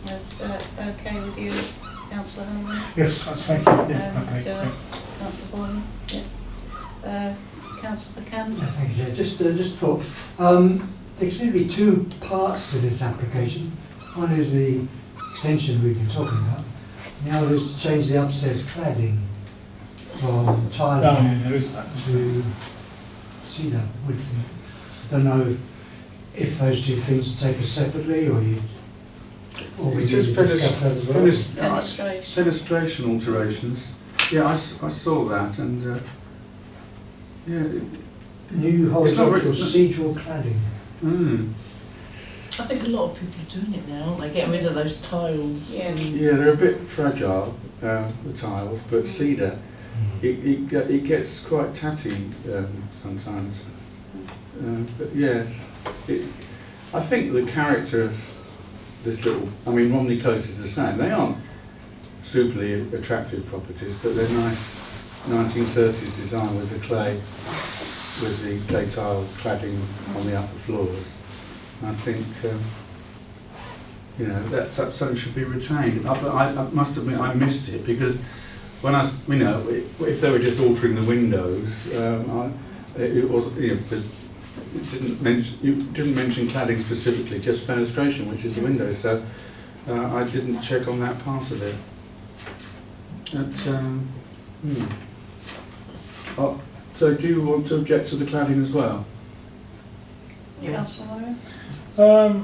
That's okay with you, Councillor Holman? Yes, that's thank you. And Yeah. Councillor Borman? Yeah. Councillor McCann? Thank you, Chair. Just a thought. There seem to be two parts to this application. One is the extension we've been talking about. The other is to change the upstairs cladding from tile There is that. to cedar wood. I don't know if those two things are taken separately, or we It's need just to discuss that as well. Fenestration. Fenestration alterations. Yeah, I saw that, and New It's not horizontal really- cedral cladding. I think a lot of people are doing it now, aren't they? Getting rid of those tiles. Yeah. Yeah, they're a bit fragile, the tiles, but cedar it gets quite tatty sometimes. But yes, I think the character of this little, I mean, Romney Close is the same. They aren't superly attractive properties, but they're nice 1930s design with the clay tile cladding on the upper floors. I think that something should be retained. I must admit I missed it because when if they were just altering the windows, it was you didn't mention cladding specifically, just fenestration, which is the windows. So I didn't check on that part of it. So do you want to object to the cladding as well? Councillor Warren?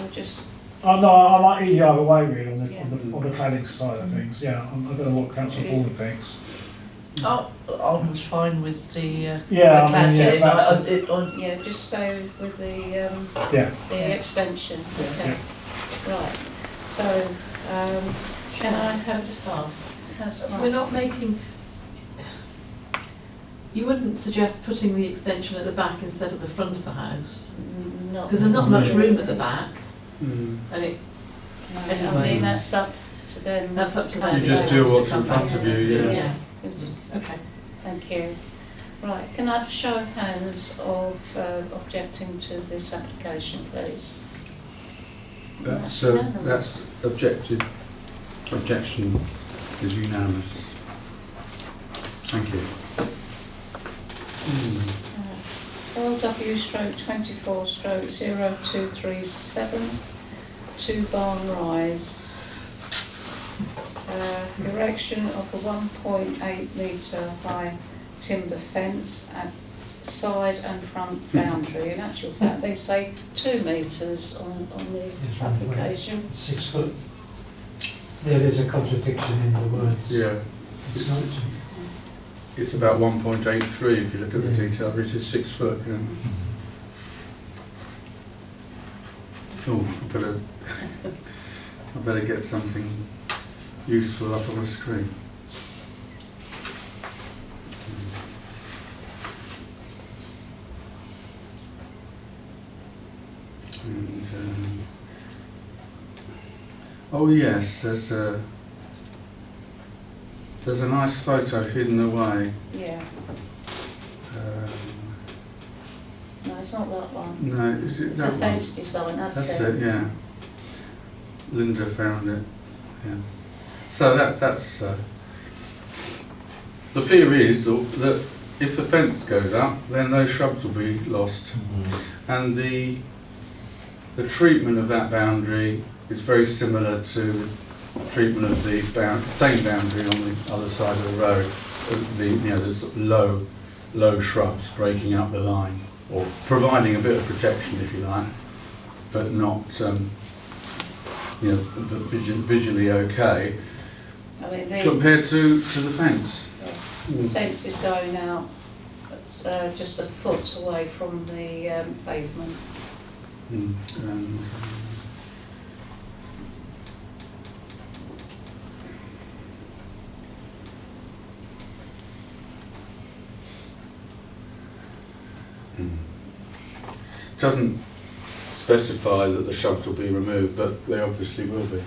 Or just, No, I might ease you either way really on Yeah. the cladding side of things. Yeah, I don't know what Councillor Borden thinks. I was fine with the Yeah, the I mean, cladding. that's- yeah, just stay with the Yeah. extension. Okay. Yeah. Right. So, can I have just ask? Councillor We're not making, you wouldn't suggest putting the extension at the back instead of the front of the house? Not. Because there's not much room at the back, Mm. and it, I mean, that's up to them. That's up to come them. You just back. do what's in front of you, yeah. yeah, okay. Thank you. Right, can I have a show of hands of objecting to this application, please? That's objected. Objection is unanimous. Thank you. LW stroke 24 stroke 0237, 2 Barn Rise. Erection of a 1.8 metre high timber fence at side and front boundary. In actual fact, they say 2 metres on the Yes, right, application. 6 foot. Yeah, there's a contradiction in the words. Yeah, It's not, it's about 1.83 if you look at the Yeah. detail, which is 6 foot. Yeah. Oh, I better get something useful up on the screen. And, oh yes, there's a nice photo hidden away. Yeah, Um, no, it's not that one. no, is it It's a that one? fence design, that's That's it, yeah. Linda found it. Yeah. So that's the fear is that if the fence goes up, then those shrubs will be lost, and the treatment of that boundary is very similar to the treatment of the same boundary on the other side of the road. There's low shrubs breaking up the line, or providing a bit of protection, if you like, but not visually okay I mean, the compared to the fence. fence is going out just a foot away from the pavement. And, doesn't specify that the shrubs will be removed, but they obviously will be.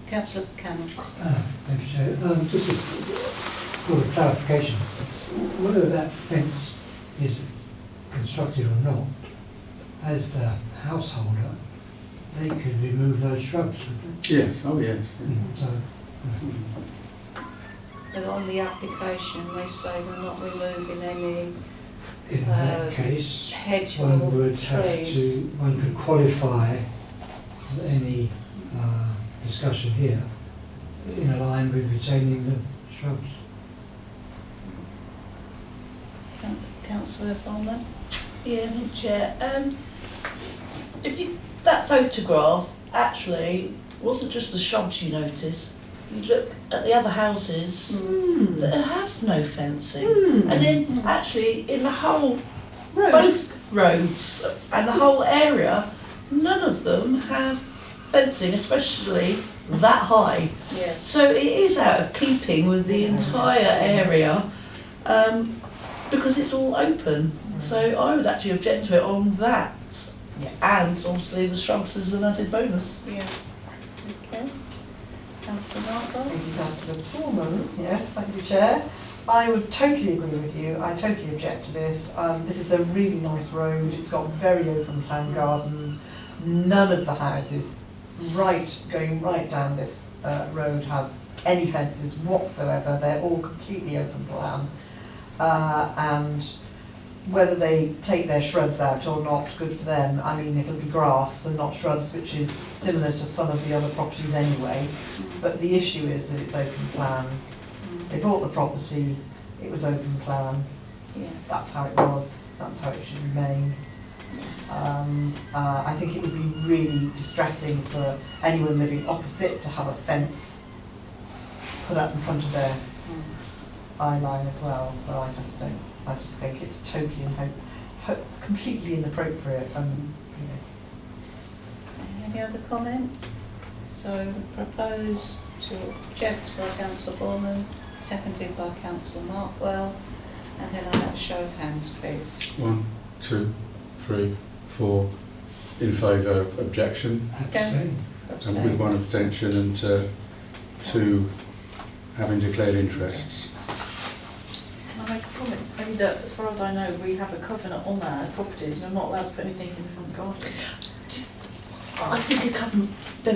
Councillor Cannon. thank you, Chair. Just for clarification, whether that fence is constructed or not, as the householder, they could remove those shrubs, couldn't Yes, oh yes. they? So, But on the application, they say they're not removing any in that case, hedge one or would have trees. to, one could qualify any discussion here in line with retaining the shrubs. Councillor Bowman? Yeah, Chair. That photograph actually wasn't just the shrubs you noticed. You look at the other houses that have no fencing, and then actually in the whole both roads and the whole area, none of them have fencing, especially that high. Yeah. So it is out of keeping with the entire area, because it's all open. So I would actually object to it on that. And obviously the shrubs is an added bonus. Yeah. Okay. Councillor Margot? Thank you, Councillor Foreman. Yes, thank you, Chair. I would totally agree with you. I totally object to this. This is a really nice road. It's got very open plan gardens. None of the houses going right down this road has any fences whatsoever. They're all completely open plan. And whether they take their shrubs out or not, good for them. I mean, it'll be grass and not shrubs, which is similar to some of the other properties anyway. But the issue is that it's open plan. They bought the property, it was open plan. Yeah. That's how it was, that's how it should remain. I think it would be really distressing for anyone living opposite to have a fence put up in front of their eye line as well. So I just think it's totally completely inappropriate. Any other comments? So proposed to object by Councillor Borman, seconded by Councillor Markwell, and then I have a show of hands, please. 1, 2, 3, 4 in favour of objection, Abstain. and with 1 abstention, and 2 having declared interests. Can I make a comment? Maybe that, as far as I know, we have a covenant on our properties, and I'm not allowed to put anything in the front garden. I think a covenant, no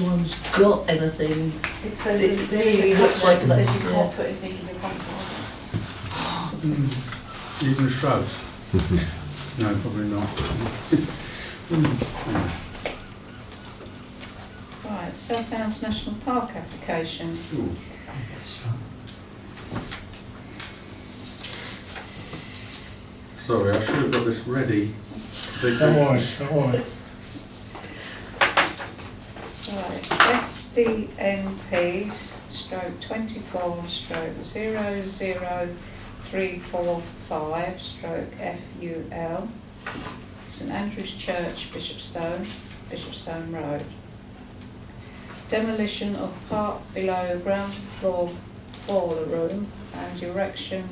one's got anything. It's It there is really a looks like covenant that says you that, can't yeah. put anything in your front garden. Even shrubs? No, probably not. Right, South Downs National Park application. Ooh. Sorry, I should have got this ready. Don't worry, don't worry. Right, SDNP stroke 24 stroke 00345 stroke FUL, St Andrew's Church, Bishopstone Road. Demolition of part below ground floor boiler room and erection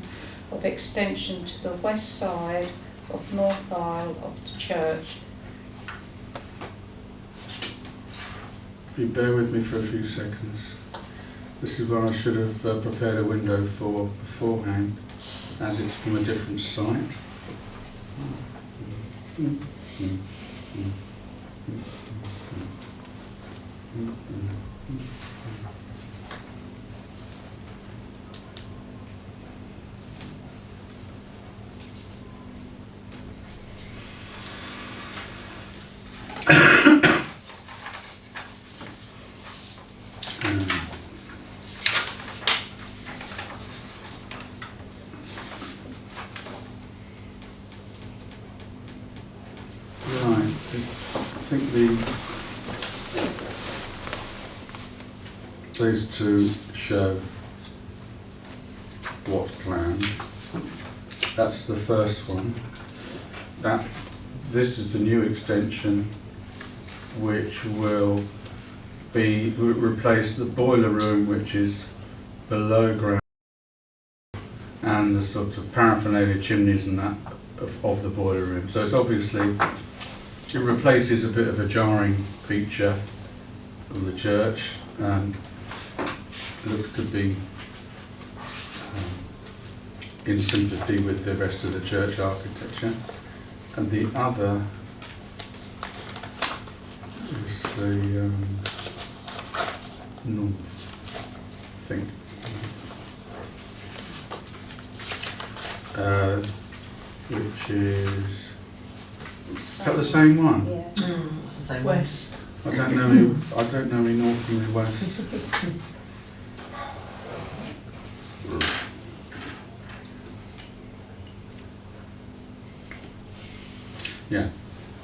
of extension to the west side of north aisle of the church. If you bear with me for a few seconds. This is one I should have prepared a window for beforehand, as it's from a different site. Right, I think these two show what's planned. That's the first one. This is the new extension, which will replace the boiler room, which is below ground, and the sort of paraphernalia chimneys and that of the boiler room. So it's obviously, it replaces a bit of a jarring feature of the church. Looks to be in sympathy with the rest of the church architecture. And the other is the north, I think. Which is that the same one? Yeah. It's the same West. I don't know any north and any west. Yeah,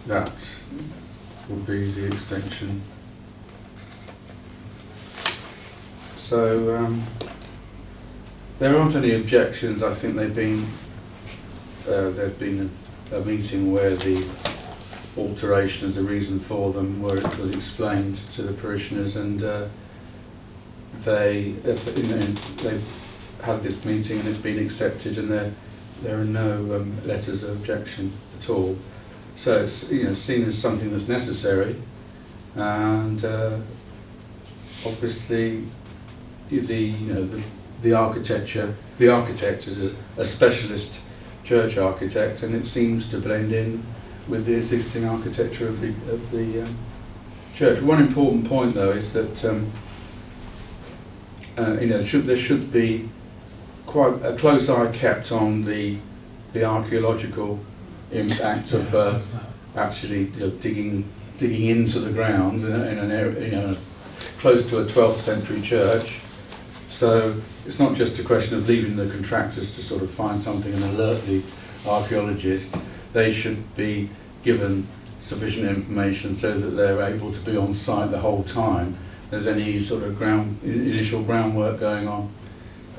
that would be the extension. So there aren't any objections. I think there's been a meeting where the alterations, the reason for them, where it was explained to the parishioners, and they've had this meeting and it's been accepted, and there are no letters of objection at all. So it's seen as something that's necessary, and obviously the architect is a specialist church architect, and it seems to blend in with the existing architecture of the church. One important point though is that there should be quite a close eye kept on the archaeological impact of actually digging into the ground in an area close to a 12th century church. So it's not just a question of leaving the contractors to sort of find something and alert the archaeologists. They should be given sufficient information so that they're able to be on site the whole time there's any sort of initial groundwork going on.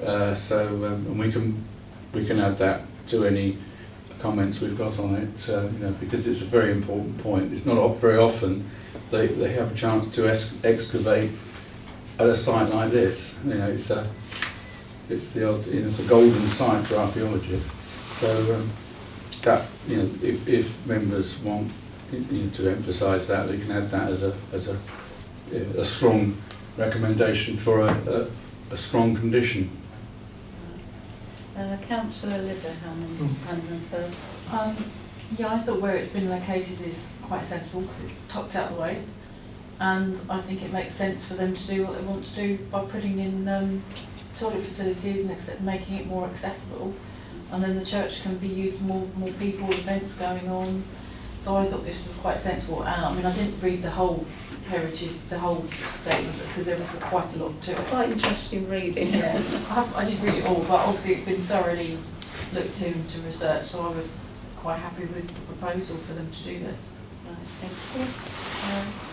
And we can add that to any comments we've got on it, because it's a very important point. It's not very often they have a chance to excavate at a site like this. It's a golden site for archaeologists. So that if members want to emphasise that, they can add that as a strong recommendation for a strong condition. Councillor Liverham first. Yeah, I thought where it's been located is quite sensible because it's tucked out of the way, and I think it makes sense for them to do what they want to do by putting in toilet facilities and making it more accessible, and then the church can be used more people, events going on. So I thought this was quite sensible, and I mean I didn't read the whole the whole statement because there was quite a lot to it. It's quite interesting reading. Yeah, I did read it all, but obviously it's been thoroughly looked into research, so I was quite happy with the proposal for them to do this. Right, thank you.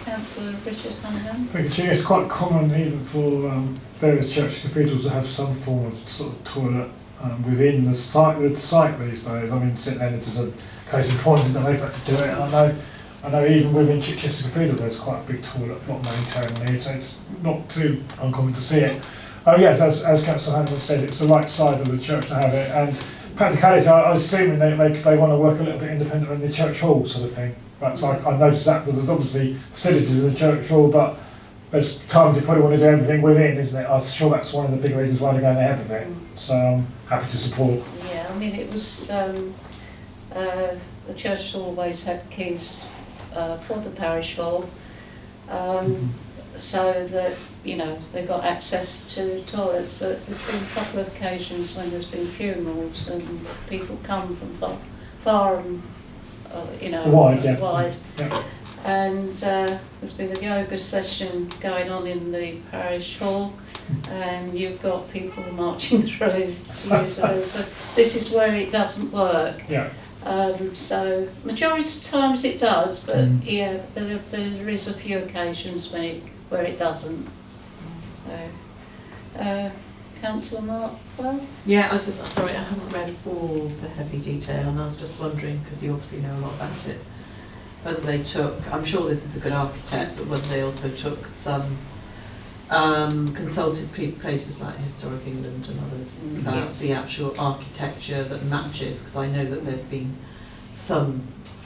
Councillor Richard Hanahan. Thank you, Chair. It's quite common even for various church cathedrals to have some form of sort of toilet within the site these days. I mean, St Leonard's is a case in point that they've had to do it. I know even within Chichester Cathedral there's quite a big toilet block maintained there, so it's not too uncommon to see it. Oh yes, as Councillor Hannah said, it's the right side of the church to have it, and practicality, I was assuming they want to work a little bit independent in the church hall sort of thing. That's like I noticed that because there's obviously facilities in the church hall, but there's times you probably want to do everything within, isn't it? I'm sure that's one of the big reasons why they're going ahead with it. So I'm happy to support. Yeah, I mean it was the church has always had keys for the parish hall, so that they've got access to toilets. But there's been a couple of occasions when there's been funerals and people come from far and wide, yeah. wide. Yeah. And there's been a yoga session going on in the parish hall, and you've got people marching through to use those. So this is where it doesn't work. Yeah. So majority of times it does, but yeah, there is a few occasions where it doesn't. So, Councillor Mark, well? Yeah, sorry, I haven't read all the heavy detail, and I was just wondering, because you obviously know a lot about it, whether they took, I'm sure this is a good architect, but whether they also took some consulted places like Historic England and others about yes. the actual architecture that matches, because I know that there's been some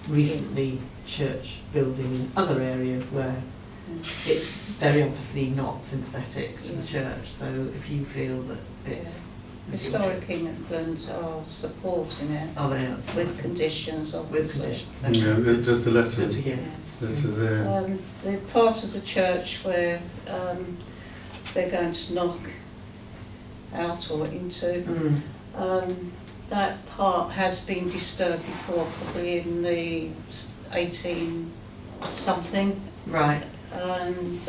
recently church building in other areas where it's very obviously not sympathetic to the church. So if you feel that it's Historic England are supporting it with conditions, obviously. Yeah, there's the letter. Good to hear. There. The part of the church where they're going to knock out or into, that part has been disturbed before, probably in the 18 something. Right. And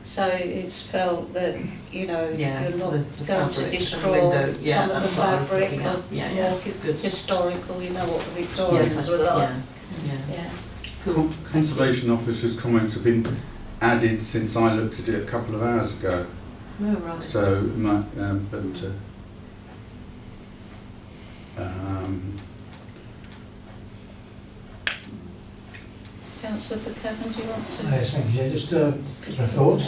so it's felt that you're not going to destroy some of the fabric or good. historical, what the Victorians were like. Yeah. Cool. Conservation Officer's comments have been added since I looked at it a couple of hours ago. Oh, right. So, Councillor Buchanan, do you want to? Yes, thank you. Yeah, just a thought.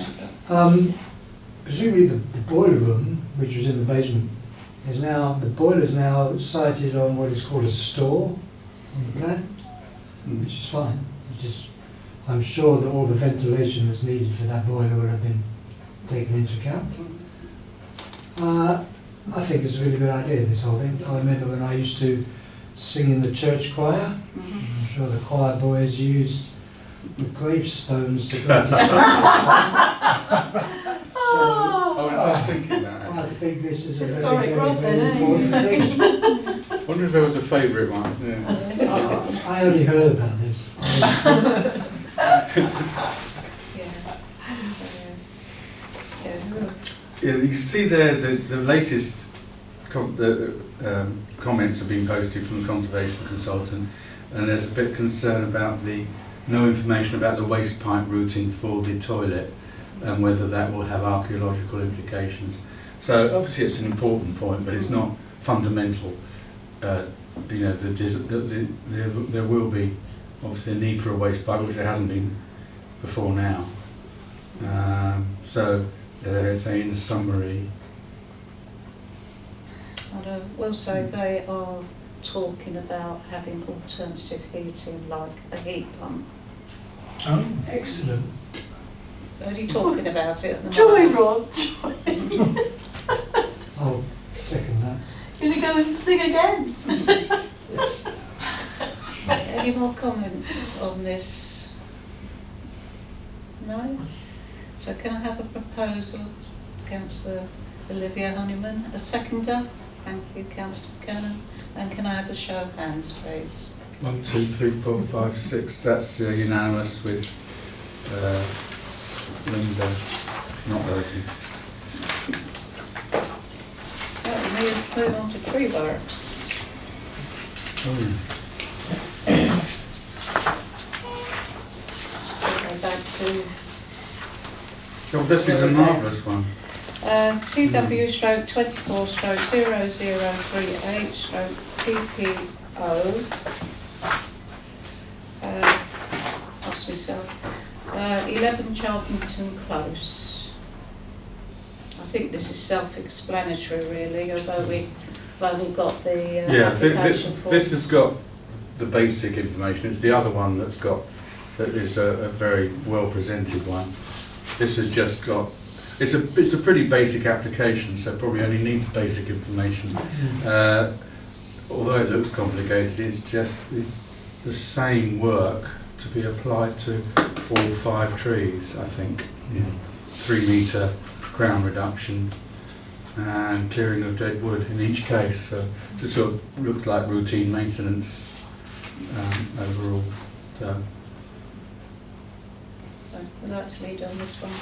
Presumably the boiler room, which was in the basement, is now, the boiler's now sited on what is called a store on the plan, which is fine. It just, I'm sure that all the ventilation that's needed for that boiler will have been taken into account. I think it's a really good idea, this whole thing. I remember when I used to sing in the church choir. I'm sure the choir boys used the gravestones to go to I was just thinking that, I actually. think this is a Historic very, growth very, then, very important thing. I wonder if there was a favourite one. Yeah. I only heard about this. Yeah, you see there the latest comments have been posted from the conservation consultant, and there's a bit of concern about the no information about the waste pipe routing for the toilet and whether that will have archaeological implications. So obviously it's an important point, but it's not fundamental. You know, there will be obviously a need for a waste pipe, which there hasn't been before now. So it's in summary. And I will say they are talking about having alternative heating like a heat pump. Oh, excellent. Are you talking about it at the Joy, moment? Rod. I'll second that. You're going to go and sing again? Yes. Any more comments on this? No? So can I have a proposal, Councillor Olivia Honeyman? A seconder? Thank you, Councillor Buchanan. And can I have a show of hands, please? 1, 2, 3, 4, 5, 6. That's unanimous with Linda not voting. Right, move on to tree works. Go back to Oh, this is a marvellous one. TW stroke 24 stroke 0038 stroke TPO. Lost myself. 11 Charlton Close. I think this is self-explanatory really, although we've only got the application form. This has got the basic information. It's the other one that is a very well presented one. This has just got, it's a pretty basic application, so probably only needs basic information. Although it looks complicated, it's just the same work to be applied to all 5 trees, I think. 3 metre ground reduction and clearing of dead wood in each case. So just sort of looks like routine maintenance overall. So. Would like to lead on this one.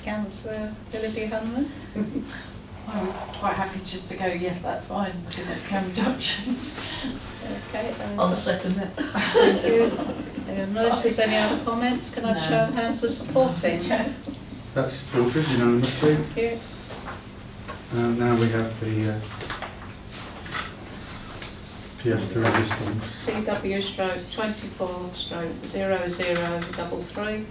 Councillor Olivia Hunman? I was quite happy just to go, yes, that's fine, because it's cam reductions. Okay. I'll second that. Thank you. Unless there's any other comments, can I have a show of hands for supporting? That's supported unanimously. Thank you. Now we have the PS2 resistance. TW stroke 24 stroke 0033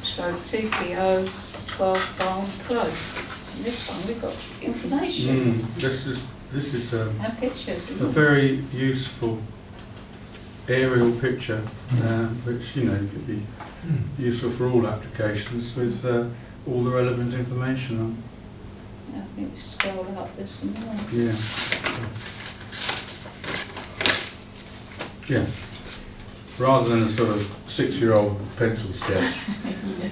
stroke TPO 12 Barn Close. And this one we've got information This is and pictures. a very useful aerial picture, which could be useful for all applications with all the relevant information on. I think we scroll up this some more. Yeah. Yeah. Rather than a sort of 6-year-old pencil sketch,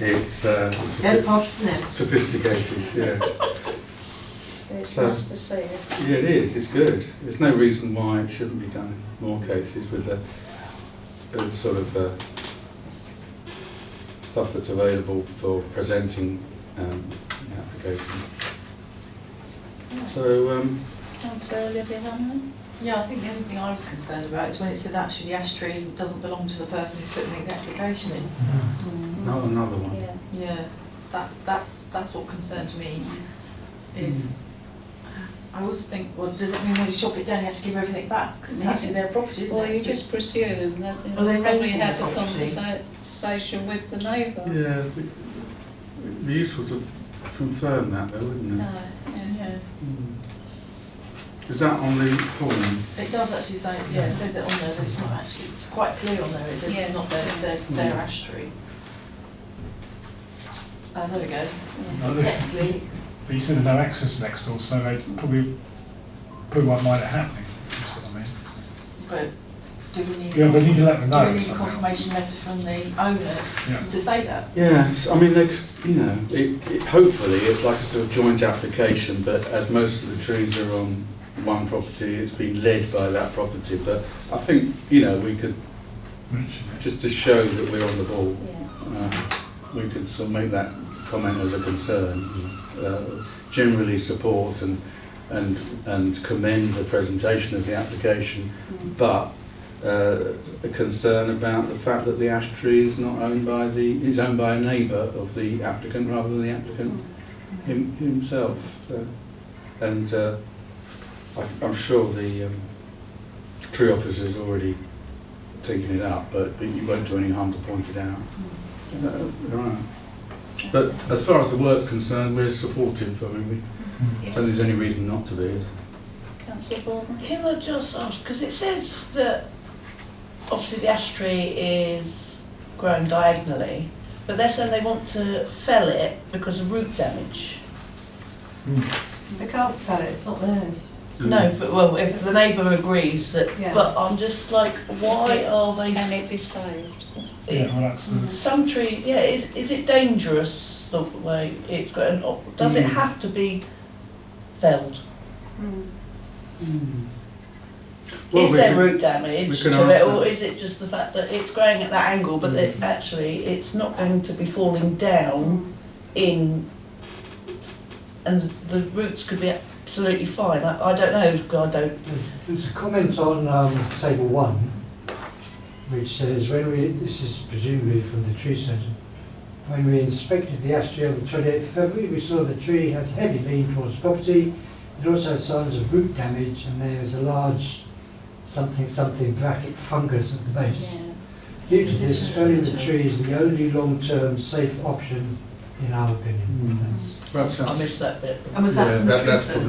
it's a bit sophisticated. Yeah. It's So- nice to see, isn't it? Yeah, it is. It's good. There's no reason why it shouldn't be done in more cases with the sort of stuff that's available for presenting the application. So, Councillor Olivia Hunman? Yeah, I think the only thing I was concerned about is when it said actually the ash tree doesn't belong to the person who's putting the application in. not another one. Yeah. Yeah, that's what concerned me, is I also think, well, does it mean when you chop it down you have to give everything back? Because it's actually their property, isn't Well, it? you just presume that they Well, they probably rented had the a property. conversation with the neighbour. Yeah, it'd be useful to confirm that though, wouldn't it? No, yeah. Yeah, Is that on the form? it does actually say, yeah, it says it on there, but it's not actually, it's quite clear on there, it says Yes. it's not their ash tree. There we go. Oh, this- Technically, But you said there's no access next door, so they probably won't mind it happening. You see what I mean? but do we need, Yeah, but you need to let them do know. we need a somehow. confirmation letter from the owner Yeah. to say that? Yes, I mean, hopefully it's like a sort of joint application, but as most of the trees are on one property, it's been led by that property. But I think, we could, Mention it. just to show that we're on the ball, Yeah. we could sort of make that comment as a concern. Generally support and commend the presentation of the application, but a concern about the fact that the ash tree is not owned by is owned by a neighbour of the applicant rather than the applicant himself. So, and I'm sure the tree officer's already taken it up, but you won't do any harm to point it out. Right. But as far as the work's concerned, we're supportive. I mean, we don't think there's any reason not to be. is there? Councillor Baldwin? Can I just ask, because it says that obviously the ash tree is grown diagonally, but they're saying they want to fell it because of root damage. They can't fell it, it's not theirs. No, but well, if the neighbour agrees that, Yeah. but I'm just like, why are they? Can it be saved? Yeah, well, that's the, Some tree, yeah, is it dangerous the way it's grown? Or does it have to be felled? Well, Is we there can- root we damage can to ask it, them. or is it just the fact that it's growing at that angle, but that actually it's not going to be falling down in, and the roots could be absolutely fine. I don't know. God, I don't. There's a comment on table 1, which says, this is presumably from the tree surgeon, when we inspected the ash tree on the 28th of February, we saw the tree has a heavy lean towards property. It also has signs of root damage, and there is a large something bracket fungus at the base. Yeah. Due to this, felling the tree is the only long-term safe option, in our opinion. Perhaps I that's, missed that bit. And was that yeah, from the tree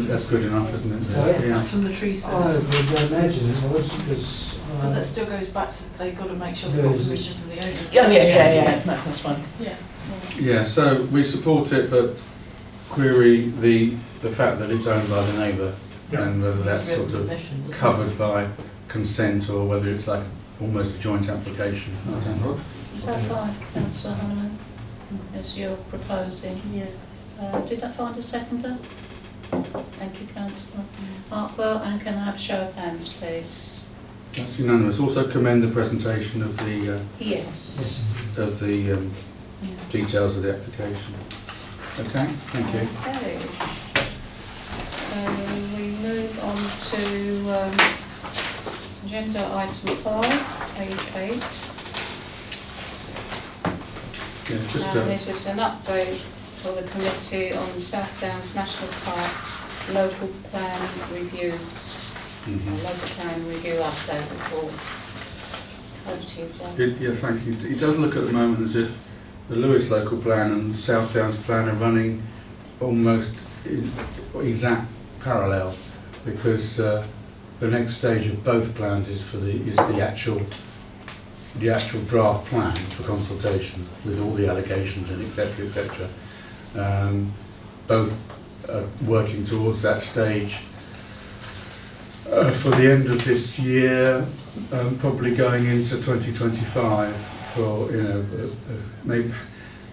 that's surgeon? good enough, isn't it? Sorry? Yeah. That's from the tree I surgeon. would imagine it was, because But that still goes back to, they've got to make sure they've There got is- permission from the owner. Yeah. No, that's fine. Yeah. Yeah, so we support it, but query the fact that it's owned by the neighbour Yeah. and whether that's It's sort of permission, doesn't it? covered by consent or whether it's like almost a joint application. I don't know. Is that fine, Councillor Honeyman, as you're proposing? Yeah. Did I find a seconder? Thank you, Councillor Hartwell, and can I have show of hands, please? That's unanimous. Also commend the presentation of the Yes. details of the application. Okay, thank you. Okay. So we move on to agenda item 5, page 8. Yeah, just This is an update for the Committee on the South Downs National Park Local Plan Review, Local Plan Review Update Report. Over to you, John. Yeah, thank you. It does look at the moment as if the Lewis local plan and South Downs plan are running almost in exact parallel, because the next stage of both plans is the actual draft plan for consultation with all the allocations and etc. etc. Both are working towards that stage for the end of this year, probably going into 2025 for maybe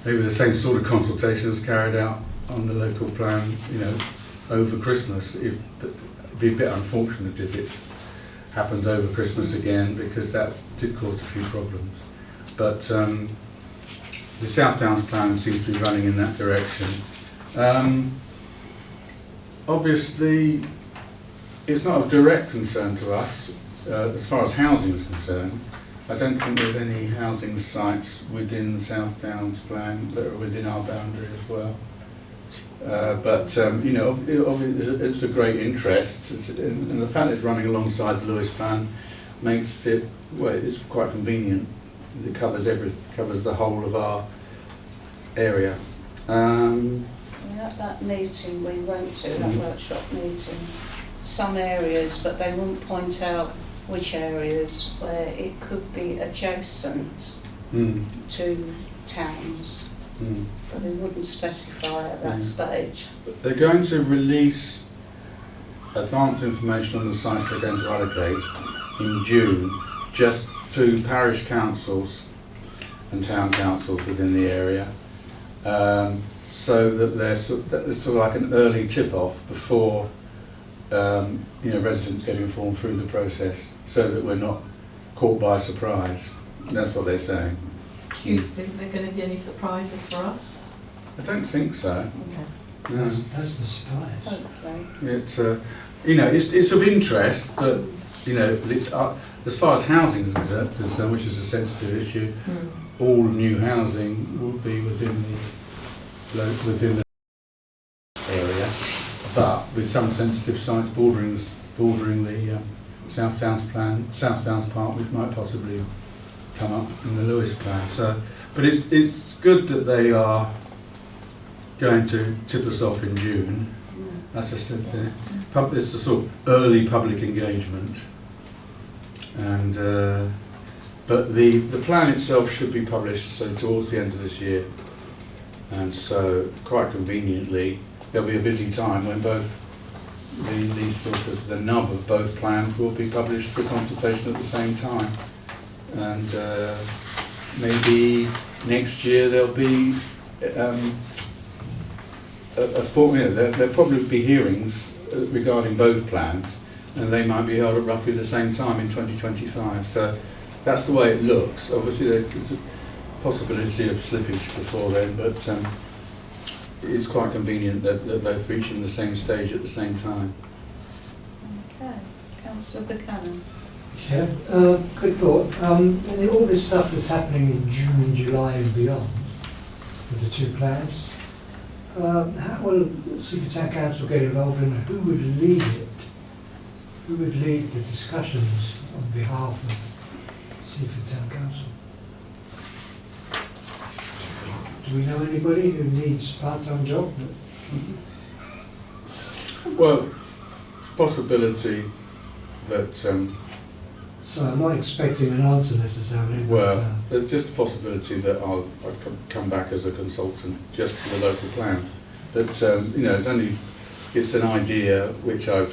the same sort of consultations carried out on the local plan over Christmas. It'd be a bit unfortunate if it happens over Christmas again, because that did cause a few problems. But the South Downs plan seems to be running in that direction. Obviously, it's not of direct concern to us as far as housing is concerned. I don't think there's any housing sites within the South Downs plan that are within our boundary as well. You know, it's a great interest, and the fact it's running alongside the Lewis plan makes it, well, it's quite convenient. It covers the whole of our area. At that meeting we went to, that workshop meeting, some areas, but they wouldn't point out which areas where it could be adjacent to towns, but they wouldn't specify at that stage. They're going to release advance information on the sites they're going to allocate in June, just to parish councils and town councils within the area, so that there's sort of like an early tip-off before you know, residents get informed through the process, so that we're not caught by surprise. That's what they're saying. Do you think there are going to be any surprises for us? I don't think so. Okay. No. That's the surprise. Hopefully. It's you know, it's of interest, but you know, as far as housing is concerned, which is a sensitive issue, all new housing will be within the area, but with some sensitive sites bordering the South Downs Park, which might possibly come up in the Lewis plan. So, but it's good that they are going to tip us off in June. That's it's a sort of early public engagement, and but the plan itself should be published towards the end of this year, and so quite conveniently there'll be a busy time when both the nub of both plans will be published for consultation at the same time, and maybe next year there'll be there'll probably be hearings regarding both plans, and they might be held at roughly the same time in 2025. So that's the way it looks. Obviously there's a possibility of slippage before then, but it's quite convenient that they're both reaching the same stage at the same time. Okay, Councillor Buchanan. Yeah, quick thought. All this stuff that's happening in June, July and beyond with the two plans, how will Seaford Town Council get involved, and who would lead it? Who would lead the discussions on behalf of Seaford Town Council? Do we know anybody who needs a part-time job? Well, it's a possibility that So I'm not expecting an answer necessarily. well, there's just a possibility that I'll come back as a consultant just for the local plan. But you know, it's an idea which I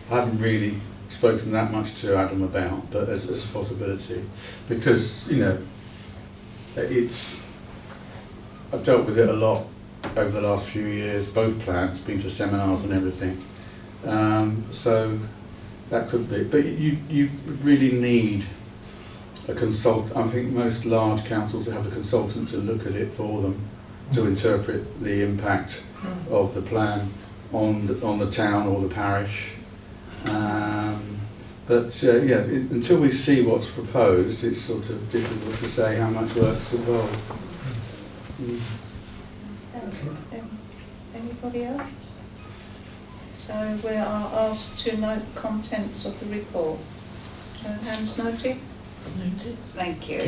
haven't really spoken that much to Adam about, but as a possibility, because you know, I've dealt with it a lot over the last few years. Both plans, been to seminars and everything. So that could be, but you really need a consultant. I think most large councils have a consultant to look at it for them, to interpret the impact of the plan on the town or the parish. Until we see what's proposed, it's sort of difficult to say how much work's involved. Anybody else? So we are asked to note the contents of the report. Hands noted? Noted. Thank you.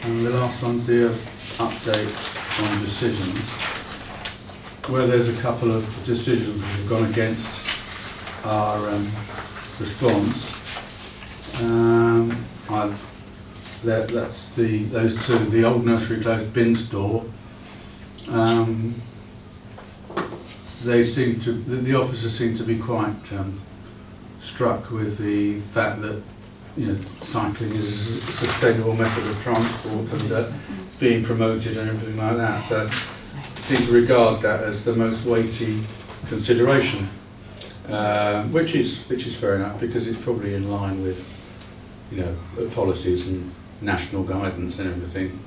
And the last one's the update on decisions, where there's a couple of decisions that have gone against our response. That's those two, the old nursery closed bin store. The officers seem to be quite struck with the fact that, you know, cycling is a sustainable method of transport, and that it's being promoted and everything like that. So seem to regard that as the most weighty consideration, which is fair enough, because it's probably in line with, you know, policies and national guidance and everything.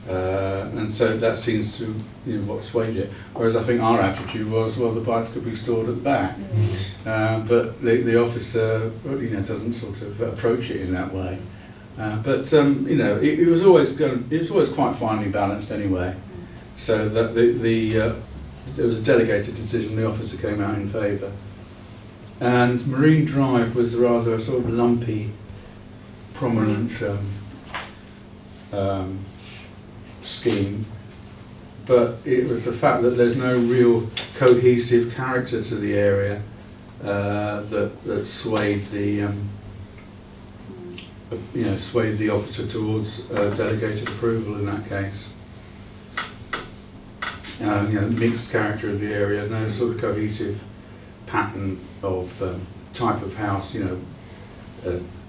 And so that seems to, you know, what swayed it. Whereas I think our attitude was, well, the bikes could be stored at the back. But the officer, you know, doesn't sort of approach it in that way. You know, it was always quite finely balanced anyway. So that there was a delegated decision, the officer came out in favour. And Marine Drive was rather a sort of lumpy, prominent scheme, but it was the fact that there's no real cohesive character to the area that swayed the swayed the officer towards delegated approval in that case. Mixed character of the area, no sort of cohesive pattern of type of house,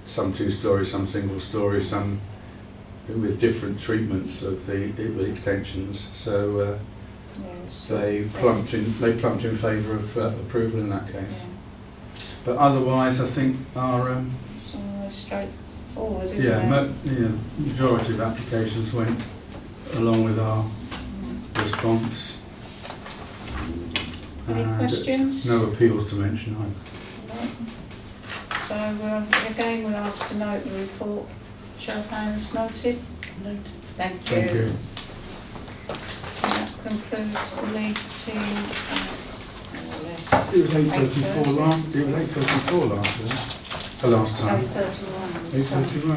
some two-storey, some single-storey, some with different treatments of the extensions. So they plumped in favour of approval in that case. Yeah. But otherwise, I think our So straightforward, isn't it? majority of applications went along with our response. Any questions? No appeals to mention either. No. So again, we're asked to note the report. Show of hands noted. Noted. Thank you. Thank you. And that concludes the meeting. More or less. It was 8:34 last. It was 8:34 last. Last time. 8:31. 8:31.